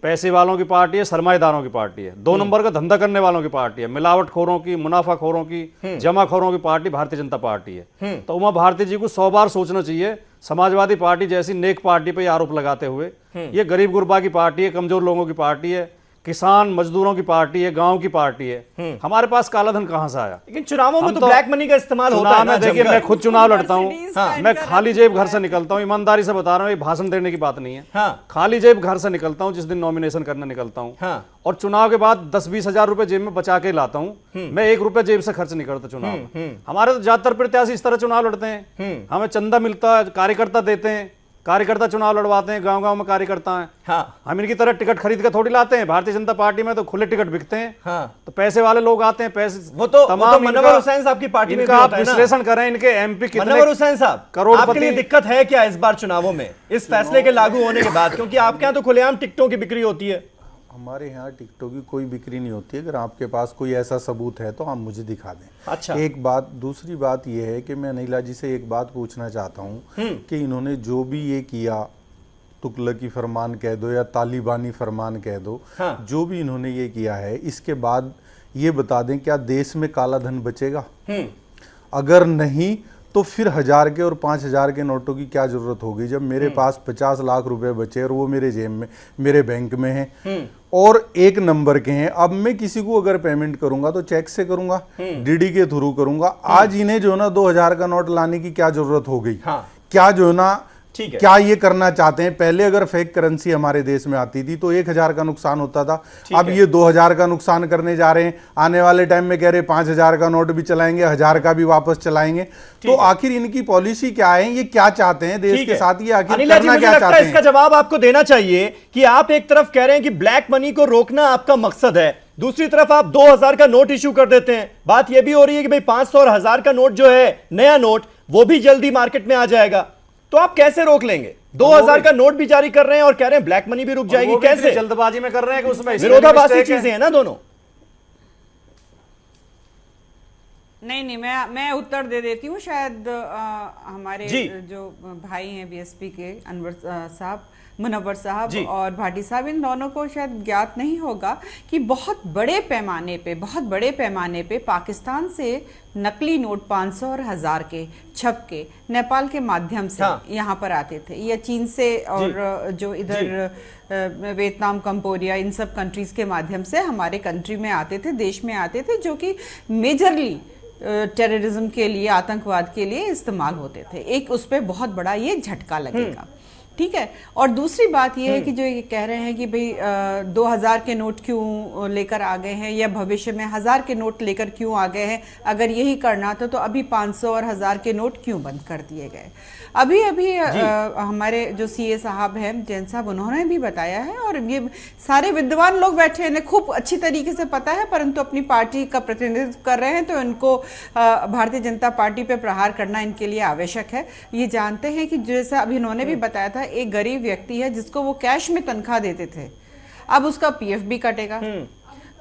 पैसे वालों की पार्टी है, सरमाएदारों की पार्टी है, 2 नंबर का धंधा करने वालों की पार्टी है, मिलावटखोरों की, मुनाफाखोरों की, जमाखोरों की पार्टी भारतीय जनता पार्टी है। तो उमा भारती जी को 100 बार सोचना चाहिए। समाजवादी पार्टी जैसी नेक पार्टी पे आरोप लगाते हुए, ये गरीब गुरबा की पार्टी है, कमजोर लोगों की पार्टी है, किसान मजदूरों की पार्टी है, गांव की पार्टी है। हमारे पास काला धन कहां से आया? लेकिन चुनावों में तो ब्लैक मनी का इस्तेमाल होता है ना। देखिए, मैं खुद चुनाव लड़ता हूं, मैं खाली जेब घर से निकलता हूं, ईमानदारी से बता रहा हूं, ये भाषण देने की बात नहीं है। खाली जेब घर से निकलता हूं जिस दिन नॉमिनेशन करने निकलता हूं, और चुनाव के बाद 10-20 हजार रुपए जेब में बचा के लाता हूं। मैं 1 रुपया जेब से खर्च नहीं करता चुनाव में। हमारे तो ज्यादातर प्रत्याशी इस तरह चुनाव लड़ते हैं, हमें चंदा मिलता है, कार्यकर्ता देते हैं, कार्यकर्ता चुनाव लड़वाते हैं, गांव-गांव में कार्यकर्ता हैं। हम इनकी तरह टिकट खरीद कर थोड़ी लाते हैं। भारतीय जनता पार्टी में तो खुले टिकट बिकते हैं। तो पैसे वाले लोग आते हैं, पैसे वो तो मनोहर हुसैन साहब की पार्टी में आप विश्लेषण करें, इनके एमपी कितने। मनोहर हुसैन साहब, करोड़पति। आपके लिए दिक्कत है क्या इस बार चुनावों में, इस फैसले के लागू होने के बाद? क्योंकि आपके यहाँ तो खुलेआम टिकटों की बिक्री होती है। हमारे यहाँ टिकटों की कोई बिक्री नहीं होती है। अगर आपके पास कोई ऐसा सबूत है तो आप मुझे दिखा दें। अच्छा, एक बात। दूसरी बात यह है कि मैं अनिला जी से एक बात पूछना चाहता हूँ कि इन्होंने जो भी ये किया, तुगलकी फरमान कह दो या तालिबानी फरमान कह दो, जो भी इन्होंने ये किया है, इसके बाद ये बता दें क्या देश में काला धन बचेगा? अगर नहीं तो फिर 1000 के और 5000 के नोटों की क्या जरूरत होगी जब मेरे पास 50 लाख रुपए बचे और वो मेरे जेब में, मेरे बैंक में हैं और एक नंबर के हैं। अब मैं किसी को अगर पेमेंट करूंगा तो चेक से करूंगा, डीडी के थ्रू करूंगा। आज इन्हें जो है ना 2000 का नोट लाने की क्या जरूरत हो गई? क्या जो है ना क्या ये करना चाहते हैं? पहले अगर फेक करेंसी हमारे देश में आती थी तो 1000 का नुकसान होता था, अब ये 2000 का नुकसान करने जा रहे हैं। आने वाले टाइम में कह रहे 5000 का नोट भी चलाएंगे, 1000 का भी वापस चलाएंगे। तो आखिर इनकी पॉलिसी क्या है? ये क्या चाहते हैं देश के साथ? ये आखिर करना क्या चाहते हैं? इसका जवाब आपको देना चाहिए कि आप एक तरफ कह रहे हैं कि ब्लैक मनी को रोकना आपका मकसद है, दूसरी तरफ आप 2000 का नोट इश्यू कर देते हैं। बात यह भी हो रही है कि भाई 500 और 1000 का नोट जो है, नया नोट, वो भी जल्दी मार्केट में आ जाएगा। तो आप कैसे रोक लेंगे? 2000 का नोट भी जारी कर रहे हैं और कह रहे हैं ब्लैक मनी भी रुक जाएगी, कैसे? जल्दबाजी में कर रहे हैं कि उसमें विरोधाभासी चीजें हैं ना दोनों। नहीं, मैं उत्तर दे देती हूँ। शायद हमारे जो भाई हैं बीएसपी के, अनवर साहब, मुनव्वर साहब और भाटी साहब, इन दोनों को शायद ज्ञात नहीं होगा कि बहुत बड़े पैमाने पे पाकिस्तान से नकली नोट 500 और 1000 के छप के नेपाल के माध्यम से यहाँ पर आते थे, या चीन से, और जो इधर वियतनाम, कंबोडिया, इन सब कंट्रीज के माध्यम से हमारे कंट्री में आते थे, देश में आते थे, जो कि मेजरली टेररिज्म के लिए, आतंकवाद के लिए इस्तेमाल होते थे। एक उस पर बहुत बड़ा ये झटका लगेगा, ठीक है। और दूसरी बात ये है कि जो ये कह रहे हैं कि भाई 2000 के नोट क्यों लेकर आ गए हैं, या भविष्य में 1000 के नोट लेकर क्यों आ गए हैं? अगर यही करना था तो अभी 500 और 1000 के नोट क्यों बंद कर दिए गए? अभी हमारे जो सीए साहब हैं, जैन साहब, उन्होंने भी बताया है, और ये सारे विद्वान लोग बैठे हैं, इन्हें खूब अच्छी तरीके से पता है, परंतु अपनी पार्टी का प्रतिनिधित्व कर रहे हैं तो इनको भारतीय जनता पार्टी पे प्रहार करना इनके लिए आवश्यक है। ये जानते हैं कि जैसा अभी इन्होंने भी बताया था, एक गरीब व्यक्ति है जिसको वो कैश में तनख्वाह देते थे, अब उसका पीएफ भी कटेगा,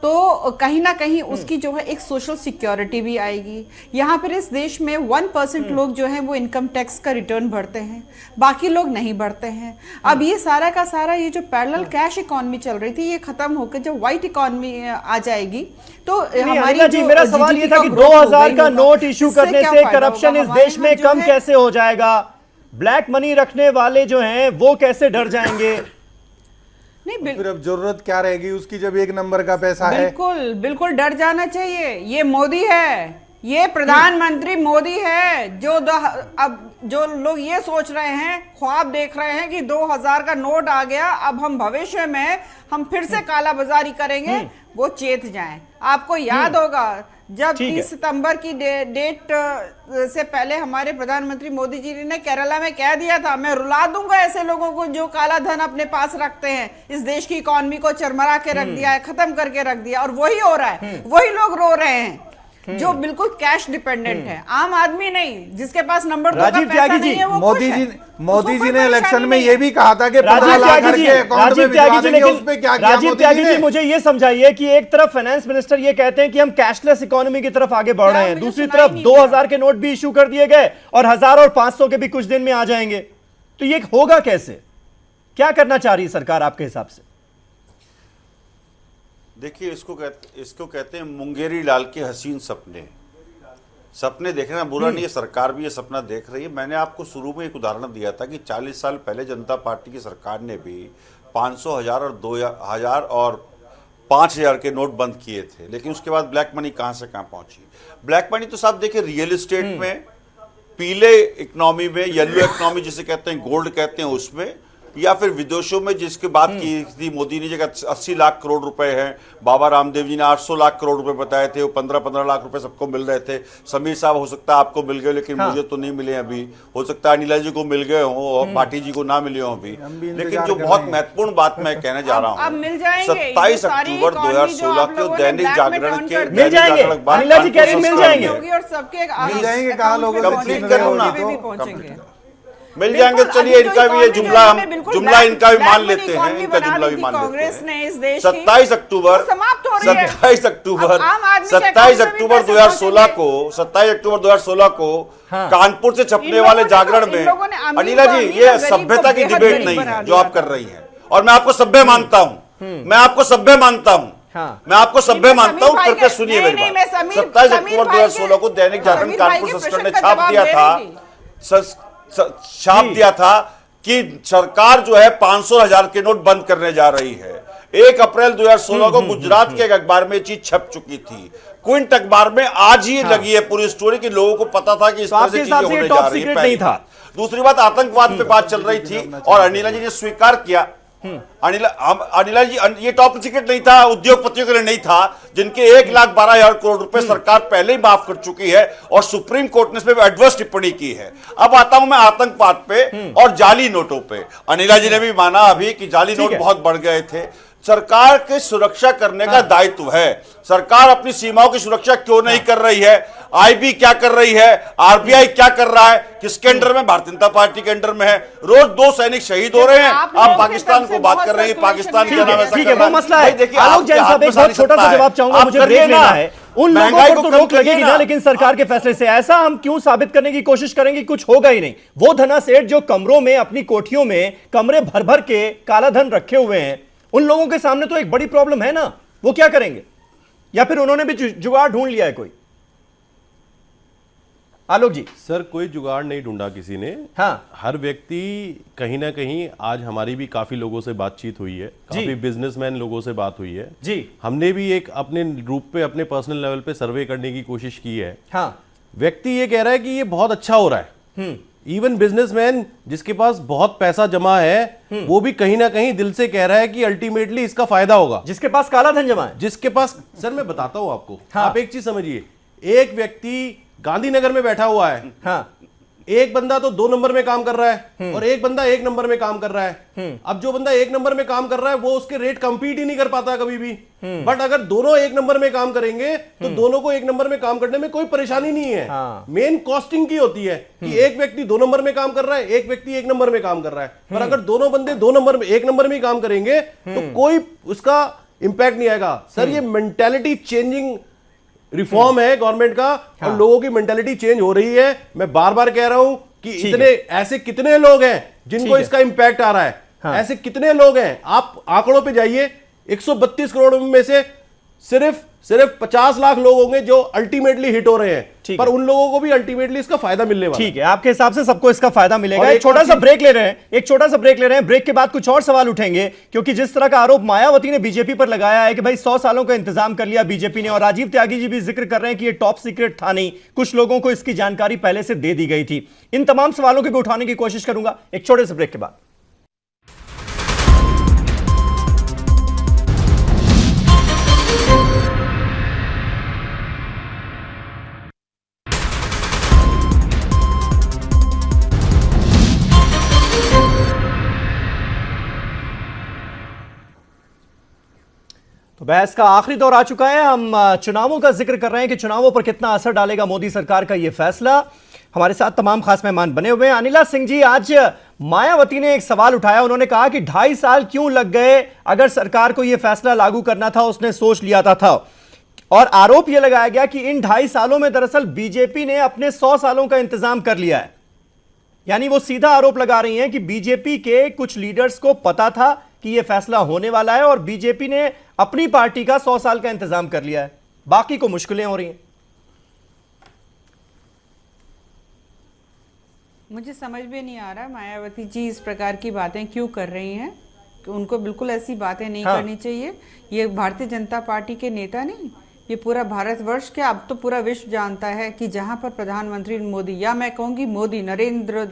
तो कहीं ना कहीं उसकी जो है एक सोशल सिक्योरिटी भी आएगी। यहाँ पर इस देश में 1% लोग जो हैं वो इनकम टैक्स का रिटर्न भरते हैं, बाकी लोग नहीं भरते हैं। अब ये सारा का सारा ये जो पैरेलल कैश इकोनॉमी चल रही थी, ये खत्म होकर जब व्हाइट इकोनॉमी आ जाएगी तो हमारी जी, मेरा सवाल ये था कि 2000 का नोट इश्यू करने से करप्शन इस देश में कम कैसे हो जाएगा? ब्लैक मनी रखने वाले जो हैं वो कैसे डर जाएंगे? नहीं, फिर अब जरूरत क्या रहेगी उसकी जब एक नंबर का पैसा है? बिल्कुल डर जाना चाहिए। ये मोदी है, ये प्रधानमंत्री मोदी है, अब जो लोग ये सोच रहे हैं, ख्वाब देख रहे हैं कि 2000 का नोट आ गया, अब हम भविष्य में हम फिर से काला बाजारी करेंगे, वो चेत जाएं। आपको याद होगा जब 30 सितंबर की डेट से पहले हमारे प्रधानमंत्री मोदी जी ने केरला में कह दिया था, मैं रुला दूंगा ऐसे लोगों को जो काला धन अपने पास रखते हैं, इस देश की इकोनॉमी को चरमरा के रख दिया है, खत्म करके रख दिया, और वही हो रहा है। वही लोग रो रहे हैं जो बिल्कुल कैश डिपेंडेंट है, आम आदमी नहीं, जिसके पास नंबर 2 का पैसा नहीं है, वो मोदी जी ने इलेक्शन में ये भी कहा था कि 15 लाख करके अकाउंट में भिजवा देंगे, उस पे क्या किया राजीव त्यागी जी, मुझे ये समझाइए कि एक तरफ फाइनेंस मिनिस्टर ये कहते हैं कि हम कैशलेस इकोनॉमी की तरफ आगे बढ़ रहे हैं, दूसरी तरफ 2000 के नोट भी इश्यू कर दिए गए और 1000 और 500 के भी कुछ दिन में आ जाएंगे, तो ये होगा कैसे? क्या करना चाह रही है सरकार आपके हिसाब से? देखिए, इसको कहते हैं मुंगेरी लाल के हसीन सपने देखना बुरा नहीं है, सरकार भी ये सपना देख रही है। मैंने आपको शुरू में एक उदाहरण दिया था कि 40 साल पहले जनता पार्टी की सरकार ने भी 500, 1000 और 2000 और 5000 के नोट बंद किए थे, लेकिन उसके बाद ब्लैक मनी कहां से कहां पहुंची। ब्लैक मनी तो साहब देखिए, रियल एस्टेट में, पीले इकोनॉमी में, येलो इकोनॉमी जिसे कहते हैं, गोल्ड कहते हैं, उसमें, या फिर विदेशों में जिसकी बात की थी मोदी ने, जगह 80 लाख करोड़ रुपए हैं, बाबा रामदेव जी ने 800 लाख करोड़ रुपए बताए थे, वो 15-15 लाख रुपए सबको मिल रहे थे। समीर साहब, हो सकता है आपको मिल गए, लेकिन मुझे तो नहीं मिले अभी, हो सकता है अनिला जी को मिल गए हों और पार्टी जी को ना मिले हों अभी। लेकिन जो बहुत महत्वपूर्ण बात मैं कहने जा रहा हूँ, 27 अक्टूबर 2016 को दैनिक जागरण के मिल जाएंगे, अनिला जी कह रही मिल जाएंगे, कहाँ लोग कंप्लीट करूँ ना, मिल जाएंगे। चलिए, इनका भी ये जुमला इनका भी मान लेते हैं, इनका जुमला भी मान लेते हैं। 27 अक्टूबर 2016 को कानपुर से छपने वाले जागरण में, अनिला जी, ये सभ्यता की डिबेट नहीं है जो आप कर रही हैं, और मैं आपको सभ्य मानता हूं, हाँ। मैं आपको सभ्य मानता हूं, समीर करके भाई सुनिए के- मेरी नहीं, बात। मैं समीर- 27 समीर अक्टूबर भाई 2016 को के- दैनिक जागरण समीर भाई कानपुर के संस्करण ने प्रश्न का छाप जवाब दिया दे था, रही थी। छाप दिया था कि सरकार जो है 500 हजार के नोट बंद करने जा रही है। 1 अप्रैल 2016 को गुजरात के एक अखबार में ये चीज छप चुकी थी। क्विंट अखबार में आज ही लगी है पूरी स्टोरी कि लोगों को पता था कि इस तरह से चीजें होने जा रही है। पहली बात। दूसरी बात, आतंकवाद पे बात चल रही थी और अनिला जी ने स्वीकार किया। अनिला जी, ये टॉप सीक्रेट नहीं था, उद्योगपतियों के लिए नहीं था, जिनके 1,12,000 करोड़ रुपए सरकार पहले ही माफ कर चुकी है और सुप्रीम कोर्ट ने इस पर एडवर्स टिप्पणी की है। अब आता हूं मैं आतंकवाद पे और जाली नोटों पे। अनिला जी ने भी माना अभी कि जाली नोट बहुत बढ़ गए थे। सरकार की सुरक्षा करने का दायित्व है। सरकार अपनी सीमाओं की सुरक्षा क्यों नहीं कर रही है? आईबी क्या कर रही है? आरबीआई क्या कर रहा है? किसके अंडर में? भारतीय जनता पार्टी के अंडर में है। रोज 2 सैनिक शहीद हो रहे हैं। आप पाकिस्तान को बात कर रहे हैं, पाकिस्तान क्या नाम ऐसा ठीक है, वो मसला है। देखिए, आलोक जैन साहब, एक बहुत छोटा सा जवाब चाहूंगा, मुझे ब्रेक लेना है। उन लोगों पर तो रोक लगेगी ना, लेकिन सरकार के फैसले से ऐसा हम क्यों साबित करने की कोशिश करेंगे कि कुछ होगा ही नहीं? वो धना सेठ जो कमरों में, अपनी कोठियों में कमरे भर भर के काला धन रखे हुए हैं, उन लोगों के सामने तो एक बड़ी प्रॉब्लम है ना। वो क्या करेंगे? या फिर उन्होंने भी जुगाड़ ढूंढ लिया है कोई? आलोक जी। सर, कोई जुगाड़ नहीं ढूंढा किसी ने। हाँ। हर व्यक्ति कहीं ना कहीं, आज हमारी भी काफी लोगों से बातचीत हुई है, काफी बिजनेसमैन लोगों से बात हुई है जी। हमने भी एक अपने रूप पे, अपने पर्सनल लेवल पे सर्वे करने की कोशिश की है। हाँ। व्यक्ति ये कह रहा है कि ये बहुत अच्छा हो रहा है। इवन बिजनेसमैन जिसके पास बहुत पैसा जमा है, वो भी कहीं ना कहीं दिल से कह रहा है कि अल्टीमेटली इसका फायदा होगा। जिसके पास काला धन जमा है, जिसके पास, सर मैं बताता हूं आपको। हाँ। आप एक चीज समझिए, एक व्यक्ति गांधीनगर में बैठा हुआ है। हाँ। एक बंदा तो 2 नंबर में काम कर रहा है और एक बंदा 1 नंबर में काम कर रहा है। अब जो बंदा 1 नंबर में काम कर रहा है वो उसके रेट कंपीट ही नहीं कर पाता कभी भी। बट अगर दोनों 1 नंबर में काम करेंगे तो दोनों को 1 नंबर में काम करने में कोई परेशानी नहीं है। हाँ। मेन कॉस्टिंग की होती है कि एक व्यक्ति 2 नंबर में काम कर रहा है, एक व्यक्ति 1 नंबर में काम कर रहा है। पर अगर दोनों बंदे 2 नंबर में, 1 नंबर में ही काम करेंगे तो कोई उसका इंपैक्ट नहीं आएगा। सर, ये मेंटेलिटी चेंजिंग रिफॉर्म है गवर्नमेंट का। हाँ। और लोगों की मेंटेलिटी चेंज हो रही है। मैं बार बार कह रहा हूं कि इतने ऐसे कितने लोग हैं जिनको इसका इंपैक्ट आ रहा है। हाँ। ऐसे कितने लोग हैं, आप आंकड़ों पे जाइए। 132 करोड़ में से सिर्फ 50 लाख लोग होंगे जो अल्टीमेटली हिट हो रहे हैं, पर उन लोगों को भी अल्टीमेटली इसका फायदा मिलने वाला है। ठीक है, आपके हिसाब से सबको इसका फायदा मिलेगा। एक छोटा सा ब्रेक ले रहे हैं। ब्रेक के बाद कुछ और सवाल उठेंगे, क्योंकि जिस तरह का आरोप मायावती ने बीजेपी पर लगाया है कि भाई 100 सालों का इंतजाम कर लिया बीजेपी ने, और राजीव त्यागी जी भी जिक्र कर रहे हैं कि ये टॉप सीक्रेट था नहीं, कुछ लोगों को इसकी जानकारी पहले से दे दी गई थी। इन तमाम सवालों को भी उठाने की कोशिश करूंगा एक छोटे से ब्रेक के बाद। तो बहस का आखिरी दौर आ चुका है। हम चुनावों का जिक्र कर रहे हैं कि चुनावों पर कितना असर डालेगा मोदी सरकार का यह फैसला। हमारे साथ तमाम खास मेहमान बने हुए हैं। अनिला सिंह जी, आज मायावती ने एक सवाल उठाया। उन्होंने कहा कि 2.5 साल क्यों लग गए? अगर सरकार को यह फैसला लागू करना था, उसने सोच लिया था। और आरोप यह लगाया गया कि इन 2.5 सालों में दरअसल बीजेपी ने अपने 100 सालों का इंतजाम कर लिया है। यानी वो सीधा आरोप लगा रही हैं कि बीजेपी के कुछ लीडर्स को पता था कि यह फैसला होने वाला है और बीजेपी ने अपनी पार्टी का 100 साल का इंतजाम कर लिया है, बाकी को मुश्किलें हो रही हैं। मुझे समझ में नहीं आ रहा मायावती जी इस प्रकार की बातें क्यों कर रही हैं। उनको बिल्कुल ऐसी बातें नहीं करनी चाहिए। ये भारतीय जनता पार्टी के नेता नहीं, ये पूरा भारतवर्ष क्या, अब तो पूरा विश्व जानता है कि जहां पर प्रधानमंत्री मोदी, या मैं कहूंगी मोदी, नरेंद्र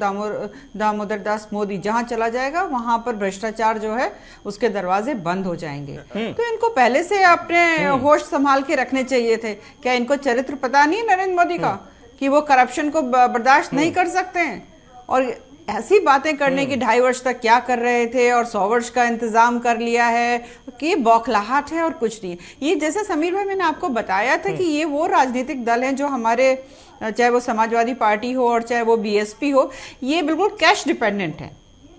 दामोदर दास मोदी जहां चला जाएगा वहां पर भ्रष्टाचार जो है उसके दरवाजे बंद हो जाएंगे। तो इनको पहले से अपने होश संभाल के रखने चाहिए थे। क्या इनको चरित्र पता नहीं है नरेंद्र मोदी का कि वो करप्शन को बर्दाश्त नहीं कर सकते हैं? और ऐसी बातें करने की 2.5 वर्ष तक क्या कर रहे थे और 100 वर्ष का इंतजाम कर लिया है कि बौखलाहट है और कुछ नहीं। ये जैसे समीर भाई मैंने आपको बताया था कि ये वो राजनीतिक दल हैं जो हमारे, चाहे वो समाजवादी पार्टी हो और चाहे वो बीएसपी हो, ये बिल्कुल कैश डिपेंडेंट है।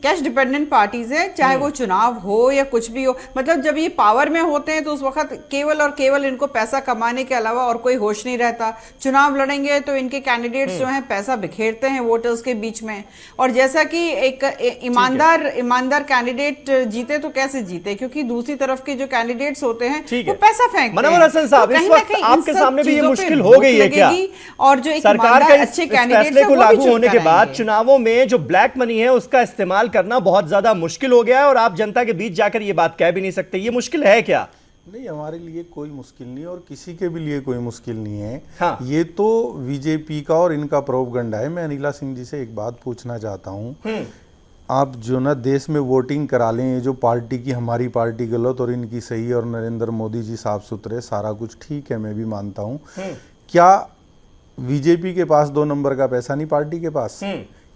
कैश डिपेंडेंट पार्टीज है, चाहे वो चुनाव हो या कुछ भी हो। मतलब जब ये पावर में होते हैं तो उस वक्त केवल और केवल इनको पैसा कमाने के अलावा और कोई होश नहीं रहता। चुनाव लड़ेंगे तो इनके कैंडिडेट्स जो हैं पैसा बिखेरते हैं वोटर्स के बीच में, और जैसा कि एक ईमानदार कैंडिडेट जीते तो कैसे जीते, क्योंकि दूसरी तरफ के जो कैंडिडेट्स होते हैं वो पैसा फेंकते हैं। मनोहर हसन साहब, इस वक्त आपके सामने भी ये मुश्किल हो गई है क्या? और जो एक सरकार का अच्छे कैंडिडेट फैसले को लागू होने के बाद चुनावों में जो ब्लैक मनी है उसका इस्तेमाल करना बहुत ज्यादा मुश्किल हो गया है और आप जनता के बीच जाकर ये बात कह भी नहीं सकते, ये मुश्किल है क्या? नहीं, हमारे लिए कोई मुश्किल नहीं और किसी के भी लिए कोई मुश्किल नहीं है। हाँ। ये तो बीजेपी का और इनका प्रोपगंडा है। मैं अनिला सिंह जी से एक बात पूछना चाहता हूँ, आप जो ना देश में वोटिंग करा लें, ये जो पार्टी की हमारी पार्टी गलत और इनकी सही और नरेंद्र मोदी जी साफ सुथरे, सारा कुछ ठीक है, मैं भी मानता हूँ। क्या बीजेपी के पास 2 नंबर का पैसा नहीं पार्टी के पास?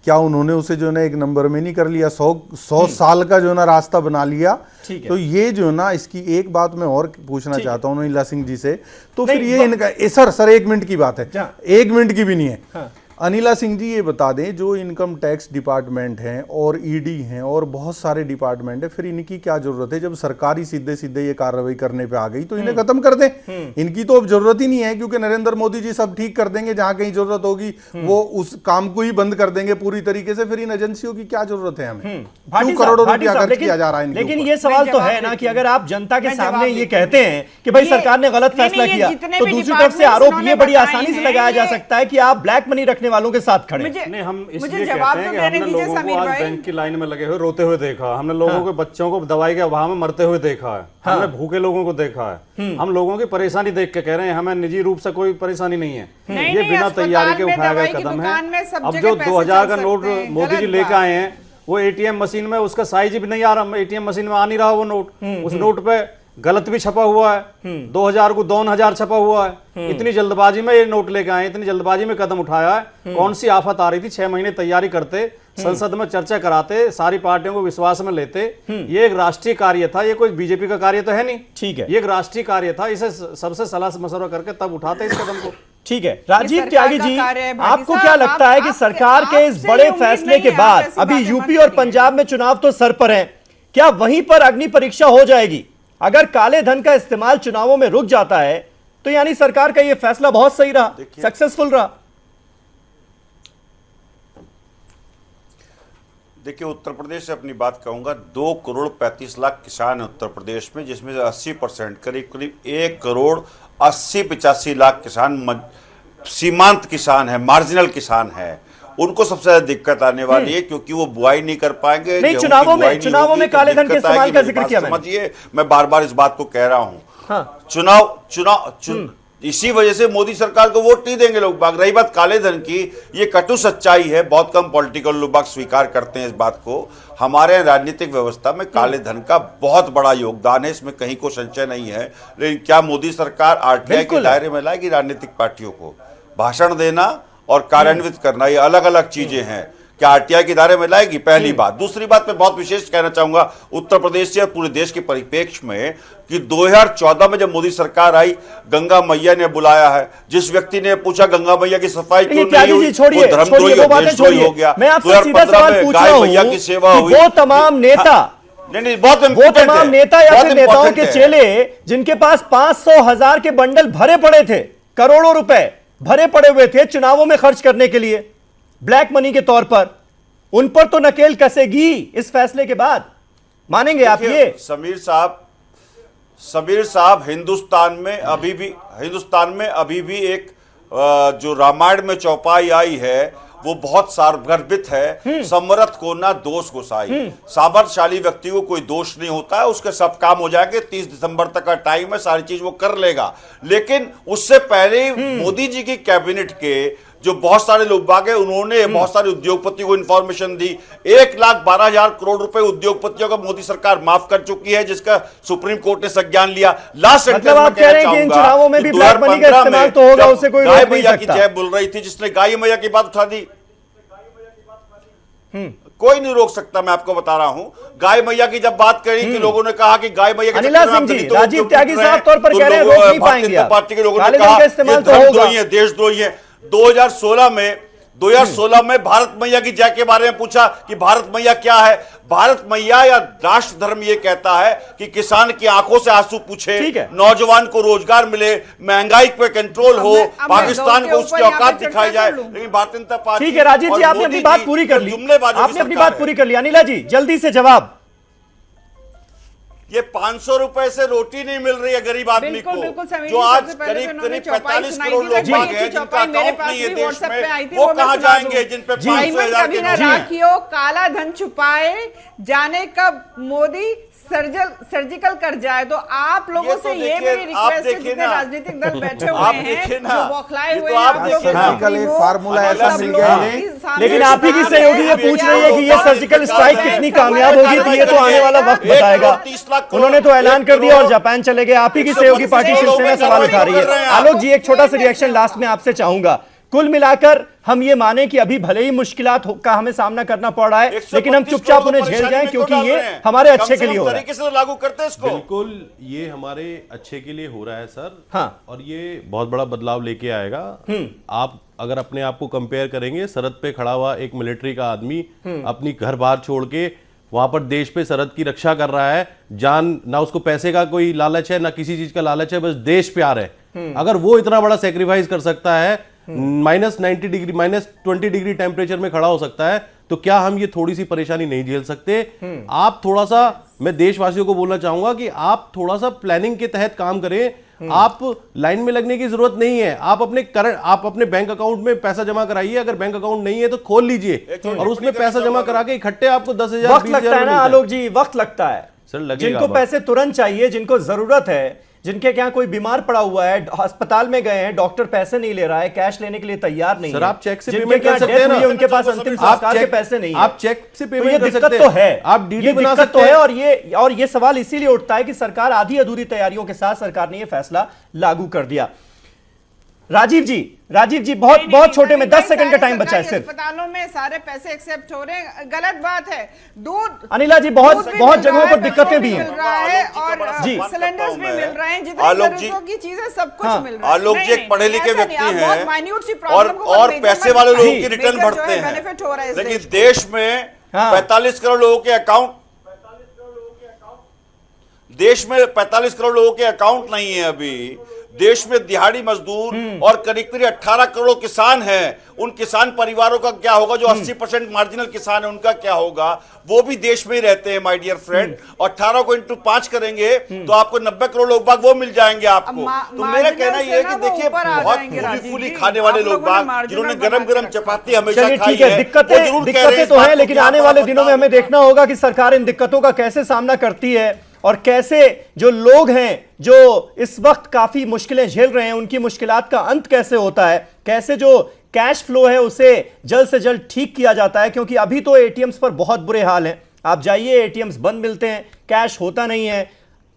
क्या उन्होंने उसे जो ना 1 नंबर में नहीं कर लिया? 100 साल का जो ना रास्ता बना लिया। तो ये जो ना, इसकी एक बात मैं और पूछना चाहता हूँ अनिला सिंह जी से, तो फिर ये इनका सर 1 मिनट की बात है, 1 मिनट की भी नहीं है। हाँ। अनिला सिंह जी ये बता दें, जो इनकम टैक्स डिपार्टमेंट हैं और ईडी हैं और बहुत सारे डिपार्टमेंट है, फिर इनकी क्या जरूरत है? जब सरकारी सीधे सीधे ये कार्रवाई करने पे आ गई तो इन्हें खत्म कर दें। इनकी तो अब जरूरत ही नहीं है, क्योंकि नरेंद्र मोदी जी सब ठीक कर देंगे। जहां कहीं जरूरत होगी वो उस काम को ही बंद कर देंगे पूरी तरीके से। फिर इन एजेंसियों की क्या जरूरत है? हमें 2 करोड़ रुपया खर्च किया जा रहा है। लेकिन ये सवाल तो है ना कि अगर आप जनता के सामने ये कहते हैं कि भाई सरकार ने गलत फैसला किया, तो दूसरी तरफ से आरोप ये बड़ी आसानी से लगाया जा सकता है कि आप ब्लैक मनी रखने वालों के साथ खड़े। नहीं, हम इसलिए कहते हैं कि हमने लोगों को आज बैंक की लाइन में लगे हुए रोते हुए देखा, हमने लोगों के बच्चों को दवाई के अभाव में मरते हुए देखा है, हमने भूखे लोगों को देखा है। हम लोगों की परेशानी देख के कह रहे हैं, हमें निजी रूप से कोई परेशानी नहीं है। ये बिना तैयारी के उठाए गए कदम है। अब जो 2000 का नोट मोदी जी लेके आए हैं, वो एटीएम मशीन में उसका साइज भी नहीं आ रहा, एटीएम मशीन में आ नहीं रहा वो नोट। उस नोट पे गलत भी छपा हुआ है, 2000 को 2000 छपा हुआ है। इतनी जल्दबाजी में ये नोट लेके आए, इतनी जल्दबाजी में कदम उठाया है। कौन सी आफत आ रही थी? 6 महीने तैयारी करते, संसद में चर्चा कराते, सारी पार्टियों को विश्वास में लेते। ये एक राष्ट्रीय कार्य था, ये कोई बीजेपी का कार्य तो है नहीं। ठीक है, ये एक राष्ट्रीय कार्य था, इसे सबसे सलाह मशवरा करके तब उठाते इस कदम को। ठीक है, राजीव त्यागी जी, आपको क्या लगता है कि सरकार के इस बड़े फैसले के बाद अभी यूपी और पंजाब में चुनाव तो सर पर हैं, क्या वहीं पर अग्नि परीक्षा हो जाएगी? अगर काले धन का इस्तेमाल चुनावों में रुक जाता है तो यानी सरकार का यह फैसला बहुत सही रहा, सक्सेसफुल रहा। देखिए, उत्तर प्रदेश से अपनी बात कहूंगा। 2 करोड़ 35 लाख किसान है उत्तर प्रदेश में, जिसमें से 80% करीब करीब 1 करोड़ 80-85 लाख किसान सीमांत किसान है, मार्जिनल किसान है। उनको सबसे ज्यादा दिक्कत आने वाली है, क्योंकि वो बुआई नहीं कर पाएंगे। नहीं, चुनावों में काले धन के इस्तेमाल का जिक्र किया मैंने। समझिए, मैं बार बार इस बात को कह रहा हूं। हाँ। इसी वजह से मोदी सरकार को वोट नहीं देंगे लोग बाग। रही बात काले धन की, ये कटु सच्चाई है, बहुत कम पॉलिटिकल लोग बाग स्वीकार करते हैं इस बात को। हमारे राजनीतिक व्यवस्था में काले धन का बहुत बड़ा योगदान है, इसमें कहीं को संशय नहीं है। लेकिन क्या मोदी सरकार आरटीआई के दायरे में लाएगी राजनीतिक पार्टियों को? भाषण देना और कार्यान्वित करना ये अलग अलग चीजें हैं। क्या आरटीआई के दायरे में लाएगी? पहली बात। दूसरी बात मैं बहुत विशेष कहना चाहूंगा उत्तर प्रदेश से पूरे देश के परिप्रेक्ष्य में कि 2014 में जब मोदी सरकार आई, गंगा मैया ने बुलाया है। जिस व्यक्ति ने पूछा गंगा मैया की सफाई क्यों नहीं हुई, वो धर्मद्रोही देशद्रोही हो गया। 2015 में गाय मैया की सेवा हुई। वो तमाम नेता वो तमाम नेता या फिर नेताओं के चेले जिनके पास 500,000 के बंडल भरे पड़े थे, करोड़ों रुपए भरे पड़े हुए थे चुनावों में खर्च करने के लिए ब्लैक मनी के तौर पर, उन पर तो नकेल कसेगी इस फैसले के बाद। मानेंगे आप ये? समीर साहब, हिंदुस्तान में अभी भी एक जो रामायण में चौपाई आई है वो बहुत सार्वगर्भित है। समरथ को ना दोष गोसाई। सामर्थशाली व्यक्ति को कोई दोष नहीं होता है, उसके सब काम हो जाएंगे। 30 दिसंबर तक का टाइम है, सारी चीज वो कर लेगा। लेकिन उससे पहले मोदी जी की कैबिनेट के जो बहुत सारे लोग बाग हैं, उन्होंने बहुत सारे उद्योगपतियों को इंफॉर्मेशन दी। 1,12,000 करोड़ रुपए उद्योगपतियों का मोदी सरकार माफ कर चुकी है, जिसका सुप्रीम कोर्ट ने संज्ञान लिया। लास्ट सेंटेंस में कहना चाहूंगा, चुनावों में भी ब्लैक मनी का इस्तेमाल तो होगा, उससे कोई गाय मैया की जय बोल रही थी, जिसने गाय मैया की बात उठा दी, कोई नहीं रोक सकता। मैं आपको बता रहा हूं, गाय मैया की जब बात करी कि लोगों ने कहा कि गाय मैया अनिला सिंह जी, राजीव त्यागी साहब तौर पर कह रहे हैं रोक नहीं पाएंगे। पार्टी के लोगों ने कहा ये धर्मद्रोही है, देशद्रोही है। 2016 में 2016 में भारत मैया की जय के बारे में पूछा कि भारत मैया क्या है। भारत मैया या राष्ट्र धर्म ये कहता है कि किसान की आंखों से आंसू पूछे, नौजवान को रोजगार मिले, महंगाई पे कंट्रोल हो, पाकिस्तान को उसकी औकात दिखाई जाए। लेकिन भारतीय जनता पार्टी, ठीक है राजीव जी, आपने अपनी बात पूरी कर ली, आपने अपनी बात पूरी कर ली। अनिला जी जल्दी से जवाब। ये 500 रुपए से रोटी नहीं मिल रही है गरीब आदमी को, जो आज करीब 45 करोड़ लोग बाग हैं जिनका अकाउंट नहीं है देश में, वो कहां जाएंगे जिन पे 500,000 कभी ना राखियो, काला धन छुपाए, जाने कब मोदी सर्जिकल कर जाए। तो आप लोगों से ये मेरी रिक्वेस्ट है, जितने राजनीतिक दल बैठे हुए हैं, जो बौखलाए हुए हैं, फार्मूला ऐसा मिल गया है। लेकिन आप ही की सहयोगी ये पूछ रही है कि ये सर्जिकल स्ट्राइक कितनी कामयाब होगी, तो ये तो आने वाला वक्त बताएगा। उन्होंने तो ऐलान कर दिया और जापान चले गए। आप ही की सहयोगी पार्टी शिवसेना सवाल उठा रही है। आलोक जी एक छोटा सा रिएक्शन लास्ट में आपसे चाहूंगा। कुल मिलाकर हम ये माने कि अभी भले ही मुश्किलात का हमें सामना करना पड़ रहा है, लेकिन हम चुपचाप उन्हें झेल जाएं क्योंकि ये हमारे अच्छे के लिए हो रहा है। तरीके से लागू करते हैं इसको। बिल्कुल ये हमारे अच्छे के लिए हो रहा है सर। हाँ। और ये बहुत बड़ा बदलाव लेके आएगा। आप अगर अपने आप को कंपेयर करेंगे, सरहद पे खड़ा हुआ एक मिलिट्री का आदमी अपनी घर बार छोड़ के वहां पर देश पे सरहद की रक्षा कर रहा है, जान ना उसको पैसे का कोई लालच है ना किसी चीज का लालच है, बस देश प्यार है। अगर वो इतना बड़ा सेक्रीफाइस कर सकता है, -90 डिग्री -20 डिग्री टेम्परेचर में खड़ा हो सकता है, तो क्या हम ये थोड़ी सी परेशानी नहीं झेल सकते? आप थोड़ा सा, मैं देशवासियों को बोलना चाहूंगा कि आप थोड़ा सा प्लानिंग के तहत काम करें। आप लाइन में लगने की जरूरत नहीं है। आप अपने बैंक अकाउंट में पैसा जमा कराइए, अगर बैंक अकाउंट नहीं है तो खोल लीजिए और उसमें पैसा जमा करा के इकट्ठे आपको 10,000 वक्त लगता है ना आलोक जी, वक्त लगता है सर। लगेगा, जिनको पैसे तुरंत चाहिए, जिनको जरूरत है, जिनके क्या कोई बीमार पड़ा हुआ है, अस्पताल में गए हैं, डॉक्टर पैसे नहीं ले रहा है, कैश लेने के लिए तैयार नहीं सर, है। आप चेक से पेमेंट कर सकते हैं ना, उनके पास अंतिम संस्कार के पैसे नहीं है। आप चेक से पेमेंट कर सकते हैं। दिक्कत तो है, आप डीडी बना सकते हैं। और ये सवाल इसीलिए उठता है कि सरकार आधी अधूरी तैयारियों के साथ सरकार ने यह फैसला लागू कर दिया। राजीव जी बहुत छोटे में 10 सेकंड का टाइम बचा है सिर्फ। अस्पतालों में सारे पैसे एक्सेप्ट हो रहे हैं, गलत बात है। दूध, अनिला जी बहुत जगहों पर दिक्कतें भी हैं और सिलेंडर्स भी मिल रहे हैं, जितनी जरूरतों की चीजें सब कुछ मिल रहा है। आलोक जी एक पढ़े लिखे व्यक्ति हैं और पैसे वाले लोगों की रिटर्न भरते हैं, लेकिन देश में 45 करोड़ लोगों के अकाउंट, देश में 45 करोड़ लोगों के अकाउंट नहीं है अभी। देश में दिहाड़ी मजदूर और करीब 18 करोड़ किसान हैं। उन किसान परिवारों का क्या होगा? जो 80% मार्जिनल किसान है, उनका क्या होगा? वो भी देश में ही रहते हैं माय डियर फ्रेंड। 18 को इंटू 5 करेंगे तो आपको 90 करोड़ लोग बाग वो मिल जाएंगे आपको। तो मेरा कहना यह है कि देखिए बहुत फूली खाने वाले लोग बाग, जिन्होंने गरम चपाती हमेशा खाई है, दिक्कतें तो है, लेकिन आने वाले दिनों में हमें देखना होगा कि सरकार इन दिक्कतों का कैसे सामना करती है और कैसे जो लोग हैं जो इस वक्त काफी मुश्किलें झेल रहे हैं, उनकी मुश्किलात का अंत कैसे होता है, कैसे जो कैश फ्लो है उसे जल्द से जल्द ठीक किया जाता है। क्योंकि अभी तो एटीएम्स पर बहुत बुरे हाल हैं। आप जाइए, एटीएम्स बंद मिलते हैं, कैश होता नहीं है,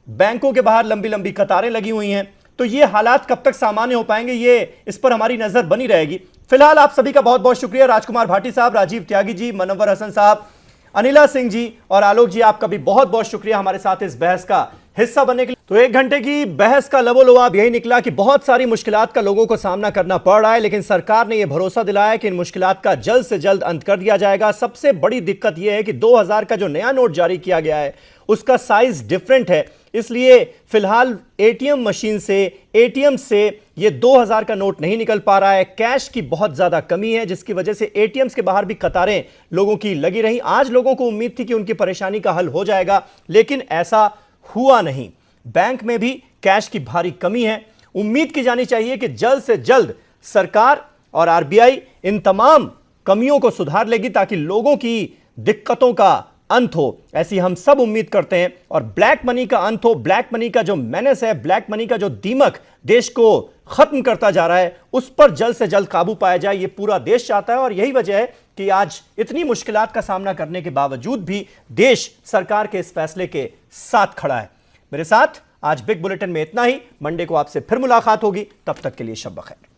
बैंकों के बाहर लंबी लंबी कतारें लगी हुई हैं। तो ये हालात कब तक सामान्य हो पाएंगे, ये इस पर हमारी नजर बनी रहेगी। फिलहाल आप सभी का बहुत बहुत शुक्रिया। राजकुमार भाटी साहब, राजीव त्यागी जी, मनव्वर हसन साहब, अनिला सिंह जी और आलोक जी, आपका भी बहुत बहुत शुक्रिया हमारे साथ इस बहस का हिस्सा बनने के लिए। तो 1 घंटे की बहस का लबोलबाब यही निकला कि बहुत सारी मुश्किलात का लोगों को सामना करना पड़ रहा है, लेकिन सरकार ने यह भरोसा दिलाया कि इन मुश्किलात का जल्द से जल्द अंत कर दिया जाएगा। सबसे बड़ी दिक्कत यह है कि 2000 का जो नया नोट जारी किया गया है उसका साइज डिफरेंट है, इसलिए फिलहाल एटीएम मशीन से, एटीएम से ये 2000 का नोट नहीं निकल पा रहा है। कैश की बहुत ज्यादा कमी है, जिसकी वजह से एटीएम्स के बाहर भी कतारें लोगों की लगी रही। आज लोगों को उम्मीद थी कि उनकी परेशानी का हल हो जाएगा, लेकिन ऐसा हुआ नहीं। बैंक में भी कैश की भारी कमी है। उम्मीद की जानी चाहिए कि जल्द से जल्द सरकार और आरबीआई इन तमाम कमियों को सुधार लेगी ताकि लोगों की दिक्कतों का अंत हो, ऐसी हम सब उम्मीद करते हैं। और ब्लैक मनी का अंत हो, ब्लैक मनी का जो मेनेस है, ब्लैक मनी का जो दीमक देश को खत्म करता जा रहा है, उस पर जल्द से जल्द काबू पाया जाए, ये पूरा देश चाहता है। और यही वजह है कि आज इतनी मुश्किलात का सामना करने के बावजूद भी देश सरकार के इस फैसले के साथ खड़ा है। मेरे साथ आज बिग बुलेटिन में इतना ही। मंडे को आपसे फिर मुलाकात होगी, तब तक के लिए शब बखैर।